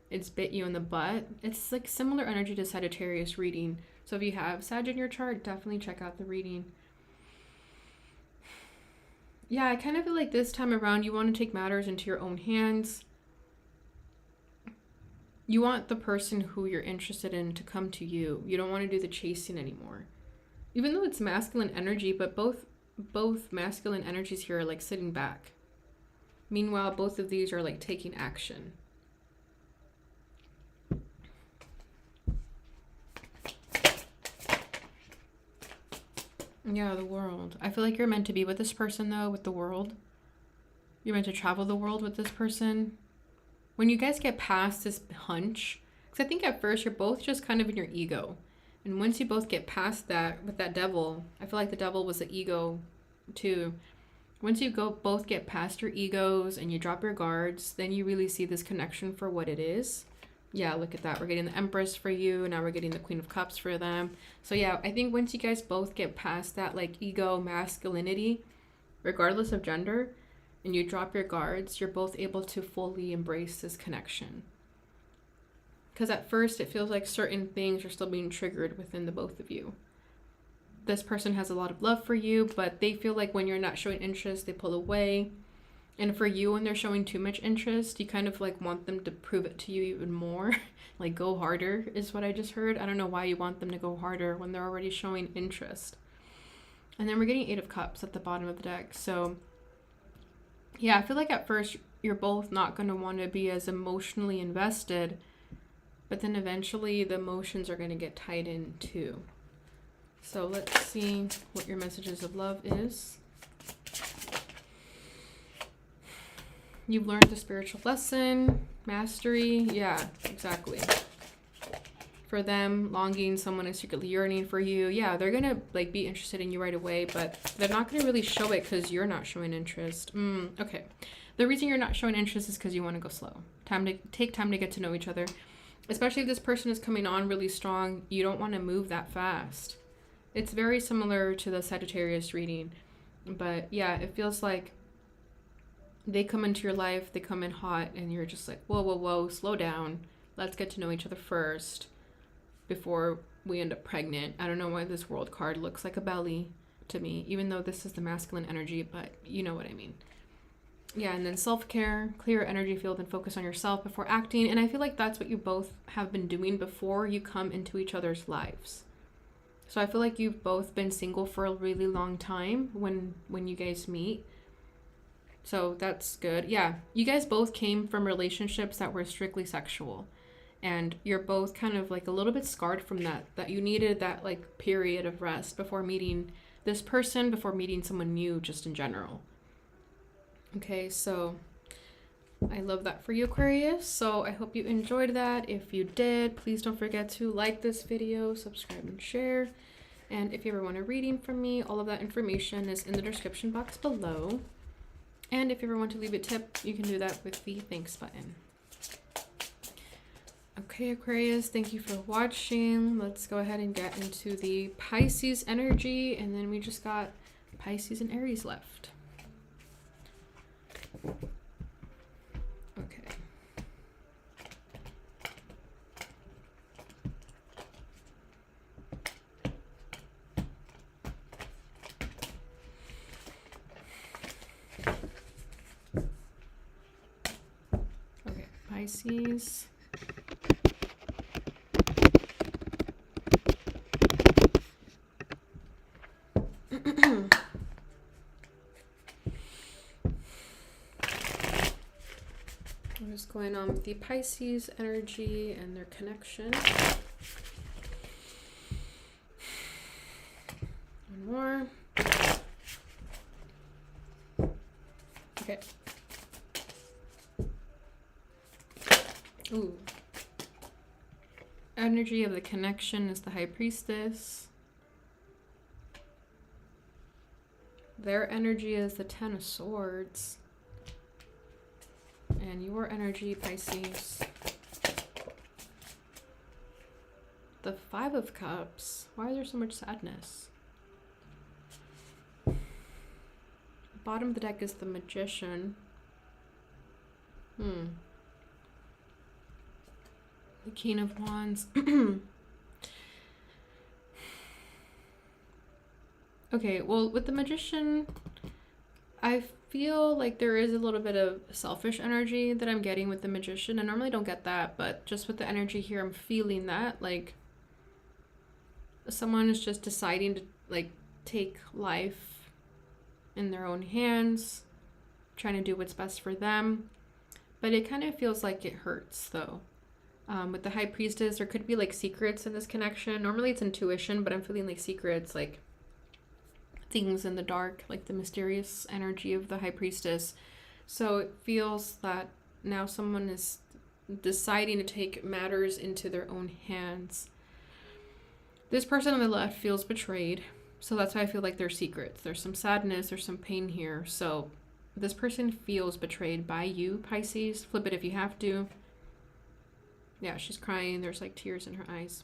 it's bit you in the butt. It's like similar energy to Sagittarius reading. So if you have Sag in your chart, definitely check out the reading. Yeah, I kind of feel like this time around you want to take matters into your own hands. You want the person who you're interested in to come to you. You don't want to do the chasing anymore. Even though it's masculine energy, but both masculine energies here are like sitting back. Meanwhile, both of these are like taking action. Yeah, the World. I feel like you're meant to be with this person, though, with the World. You're meant to travel the world with this person. When you guys get past this hunch, because I think at first you're both just kind of in your ego. And once you both get past that, with that Devil, I feel like the Devil was the ego, too. Once you both get past your egos and you drop your guards, then you really see this connection for what it is. Yeah, look at that. We're getting the Empress for you. Now we're getting the Queen of Cups for them. So yeah, I think once you guys both get past that like ego masculinity, regardless of gender, and you drop your guards, you're both able to fully embrace this connection. Because at first it feels like certain things are still being triggered within the both of you. This person has a lot of love for you, but they feel like when you're not showing interest, they pull away. And for you, when they're showing too much interest, you kind of like want them to prove it to you even more. Like, go harder is what I just heard. I don't know why you want them to go harder when they're already showing interest. And then we're getting 8 of Cups at the bottom of the deck. So yeah, I feel like at first you're both not going to want to be as emotionally invested, but then eventually the emotions are going to get tied in too. So let's see what your messages of love is. You've learned the spiritual lesson, mastery. Yeah, exactly. For them, longing, someone is secretly yearning for you. Yeah, they're going to like be interested in you right away, but they're not going to really show it because you're not showing interest. Okay. The reason you're not showing interest is because you want to go slow. Take time to get to know each other. Especially if this person is coming on really strong, you don't want to move that fast. It's very similar to the Sagittarius reading. But yeah, it feels like they come into your life, they come in hot, and you're just like, whoa, whoa, whoa, slow down. Let's get to know each other first before we end up pregnant. I don't know why this World card looks like a belly to me, even though this is the masculine energy, but you know what I mean. Yeah, and then self-care, clear your energy field and focus on yourself before acting. And I feel like that's what you both have been doing before you come into each other's lives. So I feel like you've both been single for a really long time when you guys meet. So that's good. Yeah, you guys both came from relationships that were strictly sexual. And you're both kind of like a little bit scarred from that you needed that like period of rest before meeting this person, before meeting someone new just in general. Okay, so I love that for you, Aquarius. So I hope you enjoyed that. If you did, please don't forget to like this video, subscribe, and share. And if you ever want a reading from me, all of that information is in the description box below. And if you ever want to leave a tip, you can do that with the thanks button. Okay, Aquarius, thank you for watching. Let's go ahead and get into the Pisces energy, and then we just got Pisces and Aries left. Okay. Okay, Pisces. What's going on with the Pisces energy and their connection? One more. Okay. Ooh. Energy of the connection is the High Priestess. Their energy is the Ten of Swords. And your energy, Pisces. The Five of Cups. Why is there so much sadness? Bottom of the deck is the Magician. The King of Wands. Okay, well, with the Magician, I feel like there is a little bit of selfish energy that I'm getting with the Magician. I normally don't get that, but just with the energy here, I'm feeling that. Like, someone is just deciding to, like, take life in their own hands, trying to do what's best for them. But it kind of feels like it hurts, though. With the High Priestess, there could be, like, secrets in this connection. Normally it's intuition, but I'm feeling like secrets, like things in the dark, like the mysterious energy of the High Priestess. So it feels that now someone is deciding to take matters into their own hands. This person on the left feels betrayed. So that's why I feel like there's secrets. There's some sadness, there's some pain here. So this person feels betrayed by you, Pisces. Flip it if you have to. Yeah, she's crying. There's like tears in her eyes.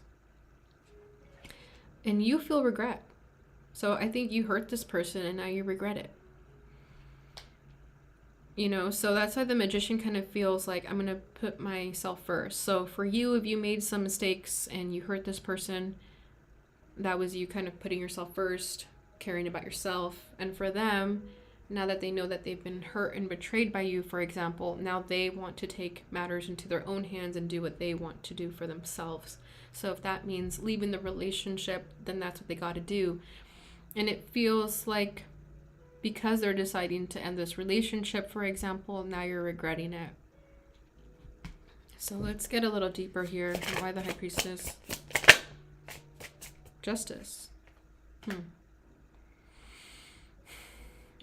And you feel regret. So I think you hurt this person and now you regret it. You know, so that's why the Magician kind of feels like I'm going to put myself first. So for you, if you made some mistakes and you hurt this person, that was you kind of putting yourself first, caring about yourself. And for them, Now that they know that they've been hurt and betrayed by you, for example, now they want to take matters into their own hands and do what they want to do for themselves. So if that means leaving the relationship, then that's what they got to do. And it feels like because they're deciding to end this relationship, for example, now you're regretting it. So let's get a little deeper here. Why the High Priestess? Justice.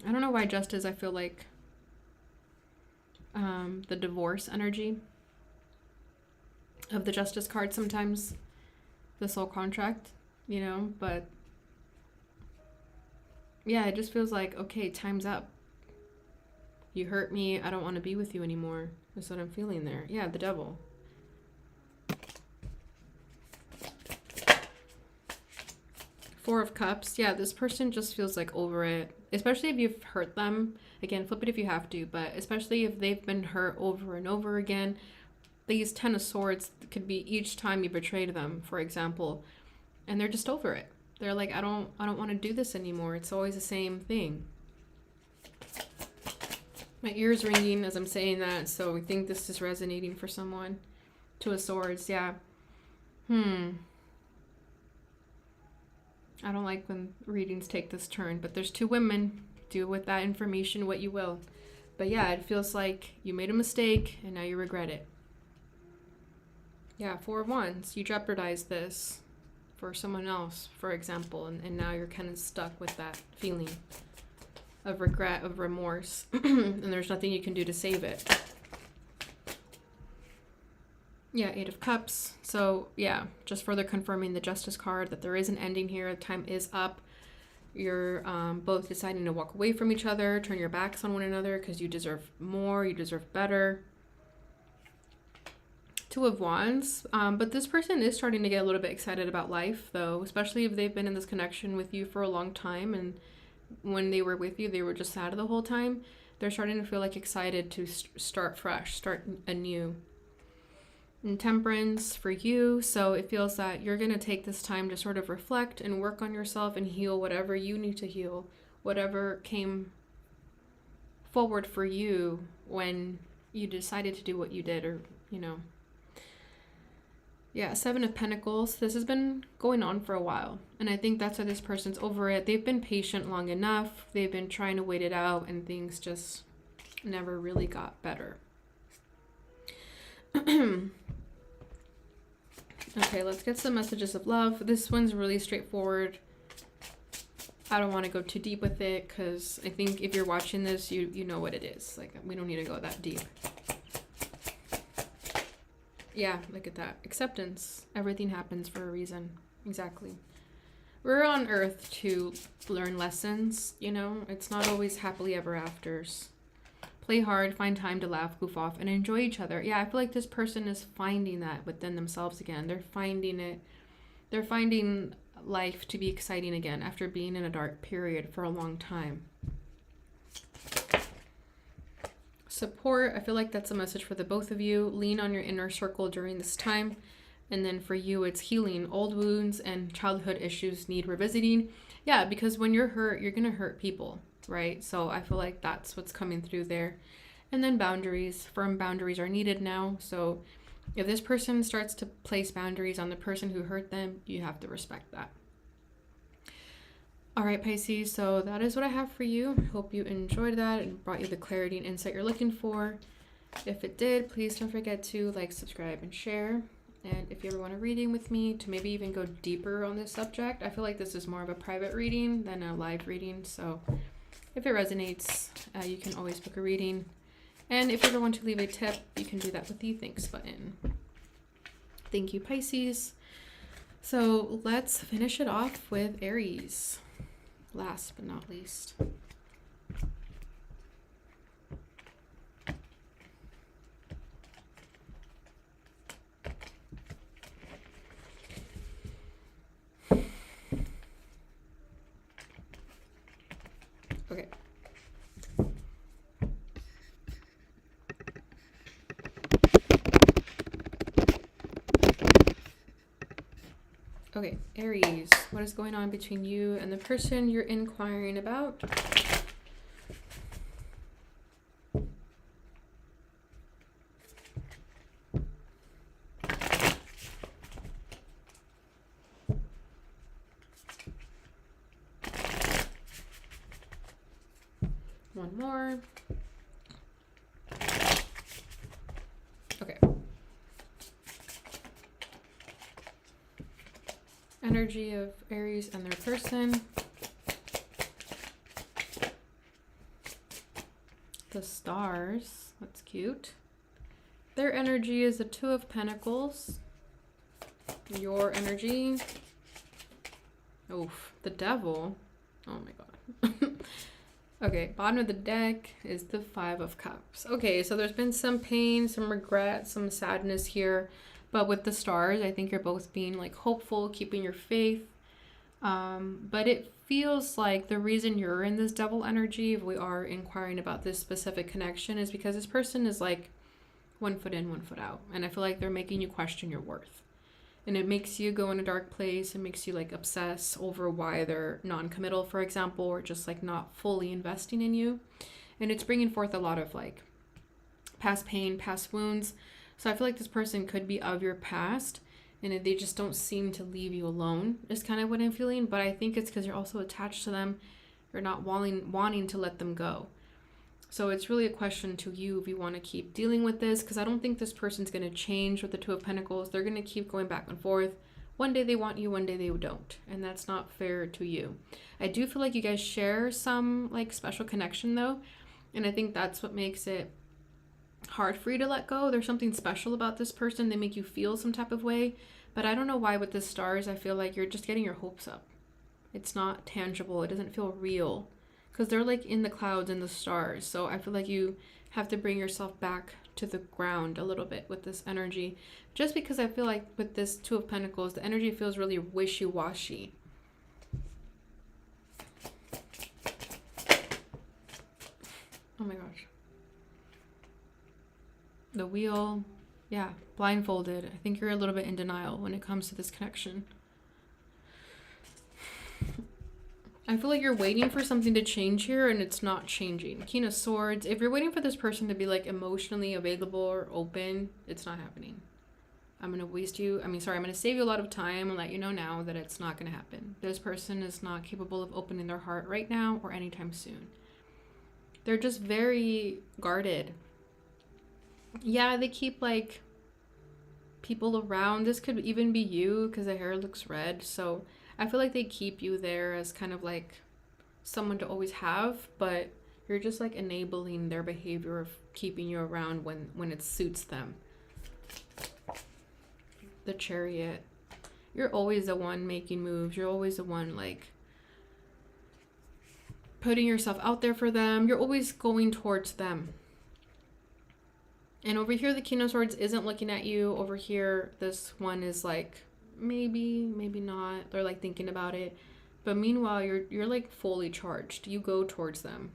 I don't know why Justice. I feel like the divorce energy of the Justice card sometimes. The soul contract, you know, but yeah, it just feels like, okay, time's up. You hurt me. I don't want to be with you anymore. That's what I'm feeling there. Yeah, the Devil. Four of Cups. Yeah, this person just feels like over it. Especially if you've hurt them. Again, flip it if you have to. But especially if they've been hurt over and over again. These Ten of Swords could be each time you betrayed them, for example. And they're just over it. They're like, I don't want to do this anymore. It's always the same thing. My ear's ringing as I'm saying that, so I think this is resonating for someone. Two of Swords, yeah. I don't like when readings take this turn, but there's two women. Do with that information what you will. But yeah, it feels like you made a mistake and now you regret it. Yeah, Four of Wands. You jeopardized this for someone else, for example, and now you're kind of stuck with that feeling of regret, of remorse, and there's nothing you can do to save it. Yeah, Eight of Cups. So yeah, just further confirming the Justice card that there is an ending here. Time is up. You're both deciding to walk away from each other, turn your backs on one another because you deserve more, you deserve better. Two of Wands. But this person is starting to get a little bit excited about life, though, especially if they've been in this connection with you for a long time, and when they were with you, they were just sad the whole time. They're starting to feel like excited to start fresh, start anew. And Temperance for you. So it feels that you're going to take this time to sort of reflect and work on yourself and heal whatever you need to heal, whatever came forward for you when you decided to do what you did, or, you know. Yeah, Seven of Pentacles. This has been going on for a while. And I think that's why this person's over it. They've been patient long enough. They've been trying to wait it out, and things just never really got better. Okay, let's get some messages of love. This one's really straightforward. I don't want to go too deep with it because I think if you're watching this, you know what it is. Like, we don't need to go that deep. Yeah, look at that. Acceptance. Everything happens for a reason. Exactly. We're on Earth to learn lessons, you know? It's not always happily ever afters. Play hard, find time to laugh, goof off, and enjoy each other. Yeah, I feel like this person is finding that within themselves again. They're finding it. They're finding life to be exciting again after being in a dark period for a long time. Support. I feel like that's a message for the both of you. Lean on your inner circle during this time. And then for you, it's healing. Old wounds and childhood issues need revisiting. Yeah, because when you're hurt, you're going to hurt people, right? So I feel like that's what's coming through there. And then boundaries. Firm boundaries are needed now. So if this person starts to place boundaries on the person who hurt them, you have to respect that. All right, Pisces, so that is what I have for you. Hope you enjoyed that and brought you the clarity and insight you're looking for. If it did, please don't forget to like, subscribe, and share. And if you ever want a reading with me to maybe even go deeper on this subject, I feel like this is more of a private reading than a live reading. So if it resonates, you can always book a reading. And if you ever want to leave a tip, you can do that with the thanks button. Thank you, Pisces. So let's finish it off with Aries. Last but not least. Okay. Okay, Aries, what is going on between you and the person you're inquiring about? One more. Okay. Energy of Aries and their person. The stars. That's cute. Their energy is the Two of Pentacles. Your energy. Oof. The Devil. Oh my god. Okay, bottom of the deck is the Five of Cups. Okay, so there's been some pain, some regret, some sadness here. But with the stars, I think you're both being like hopeful, keeping your faith. But it feels like the reason you're in this Devil energy, if we are inquiring about this specific connection, is because this person is like 1 foot in, 1 foot out. And I feel like they're making you question your worth. And it makes you go in a dark place. It makes you like obsess over why they're non-committal, for example, or just like not fully investing in you. And it's bringing forth a lot of like past pain, past wounds. So I feel like this person could be of your past, and they just don't seem to leave you alone is kind of what I'm feeling. But I think it's because you're also attached to them. You're not wanting to let them go. So it's really a question to you if you want to keep dealing with this, because I don't think this person's going to change with the Two of Pentacles. They're going to keep going back and forth. One day they want you, one day they don't. And that's not fair to you. I do feel like you guys share some like special connection though. And I think that's what makes it hard for you to let go. There's something special about this person. They make you feel some type of way. But I don't know why with the stars, I feel like you're just getting your hopes up. It's not tangible. It doesn't feel real. Because they're like in the clouds and the stars. So I feel like you have to bring yourself back to the ground a little bit with this energy. Just because I feel like with this Two of Pentacles, the energy feels really wishy-washy. Oh my gosh. The Wheel. Yeah, blindfolded. I think you're a little bit in denial when it comes to this connection. I feel like you're waiting for something to change here and it's not changing. King of Swords. If you're waiting for this person to be like emotionally available or open, it's not happening. I'm going to save you a lot of time and let you know now that it's not going to happen. This person is not capable of opening their heart right now or anytime soon. They're just very guarded. Yeah, they keep like people around. This could even be you because the hair looks red. So I feel like they keep you there as kind of like someone to always have, but you're just like enabling their behavior of keeping you around when it suits them. The Chariot. You're always the one making moves. You're always the one like putting yourself out there for them. You're always going towards them. And over here, the King of Swords isn't looking at you. Over here, this one is like, maybe not. They're like thinking about it. But meanwhile, you're like fully charged. You go towards them.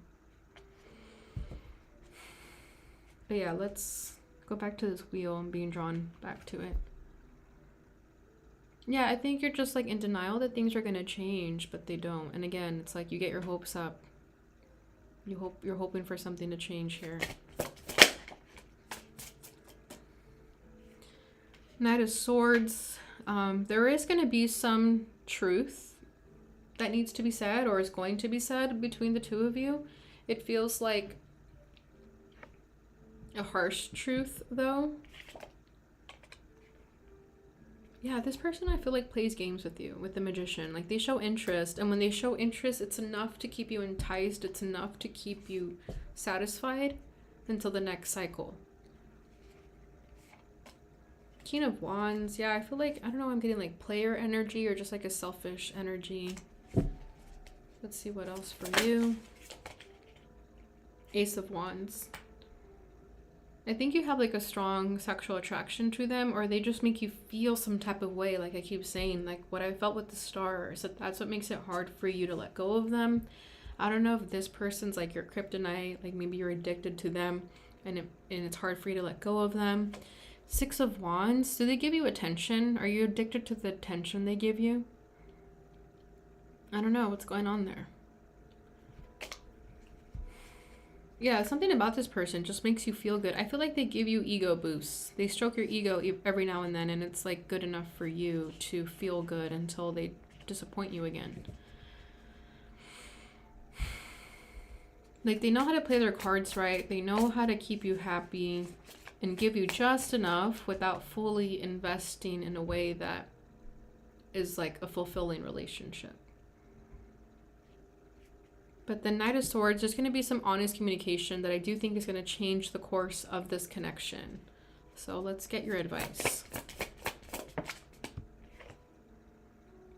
But yeah, let's go back to this wheel and being drawn back to it. Yeah, I think you're just like in denial that things are going to change, but they don't. And again, it's like you get your hopes up. You're hoping for something to change here. Knight of Swords. There is going to be some truth that needs to be said or is going to be said between the two of you. It feels like a harsh truth, though. Yeah, this person I feel like plays games with you, with the Magician. Like they show interest, and when they show interest, it's enough to keep you enticed. It's enough to keep you satisfied until the next cycle. King of Wands. Yeah, I feel like, I don't know, I'm getting like player energy or just like a selfish energy. Let's see what else for you. Ace of Wands. I think you have like a strong sexual attraction to them, or they just make you feel some type of way, like I keep saying, like what I felt with the stars. That's what makes it hard for you to let go of them. I don't know if this person's like your kryptonite, like maybe you're addicted to them and it's hard for you to let go of them. Six of Wands. Do they give you attention? Are you addicted to the attention they give you? I don't know what's going on there. Yeah, something about this person just makes you feel good. I feel like they give you ego boosts. They stroke your ego every now and then, and it's like good enough for you to feel good until they disappoint you again. Like, they know how to play their cards right. They know how to keep you happy and give you just enough without fully investing in a way that is like a fulfilling relationship. But the Knight of Swords, there's going to be some honest communication that I do think is going to change the course of this connection. So let's get your advice.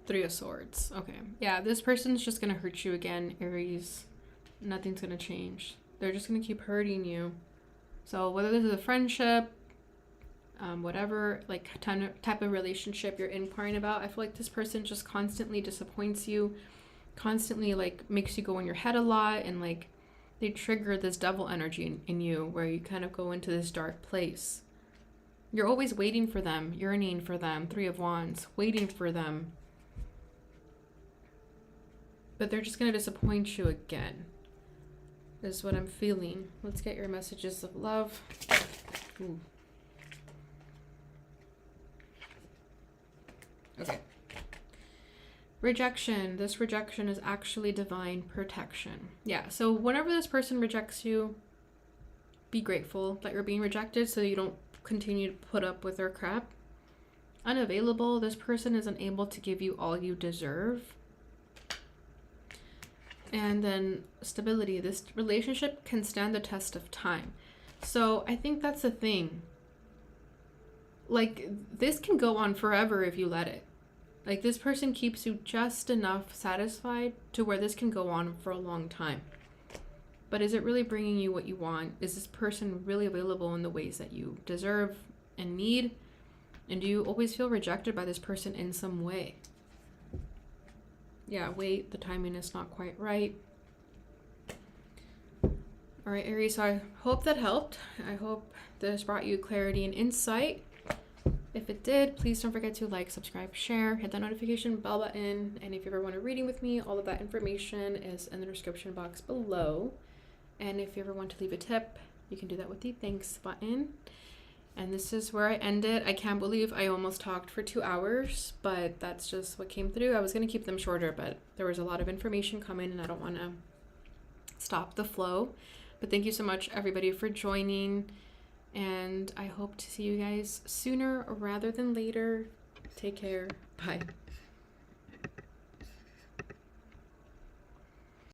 Three of Swords. Okay. Yeah, this person's just going to hurt you again, Aries. Nothing's going to change. They're just going to keep hurting you. So whether this is a friendship, whatever like type of relationship you're inquiring about, I feel like this person just constantly disappoints you, constantly like makes you go in your head a lot, and like they trigger this devil energy in you where you kind of go into this dark place. You're always waiting for them, yearning for them, Three of Wands, waiting for them. But they're just going to disappoint you again, is what I'm feeling. Let's get your messages of love. Ooh. Okay. Rejection. This rejection is actually divine protection. Yeah, so whenever this person rejects you, be grateful that you're being rejected so you don't continue to put up with their crap. Unavailable. This person is unable to give you all you deserve. And then stability. This relationship can stand the test of time. So I think that's the thing. Like, this can go on forever if you let it. Like, this person keeps you just enough satisfied to where this can go on for a long time. But is it really bringing you what you want? Is this person really available in the ways that you deserve and need? And do you always feel rejected by this person in some way? Yeah, wait, the timing is not quite right. All right, Aries, so I hope that helped. I hope this brought you clarity and insight. If it did, please don't forget to like, subscribe, share, hit that notification bell button. And if you ever want a reading with me, all of that information is in the description box below. And if you ever want to leave a tip, you can do that with the thanks button. And this is where I end it. I can't believe I almost talked for 2 hours, but that's just what came through. I was going to keep them shorter, but there was a lot of information coming and I don't want to stop the flow. But thank you so much, everybody, for joining. And I hope to see you guys sooner rather than later. Take care. Bye.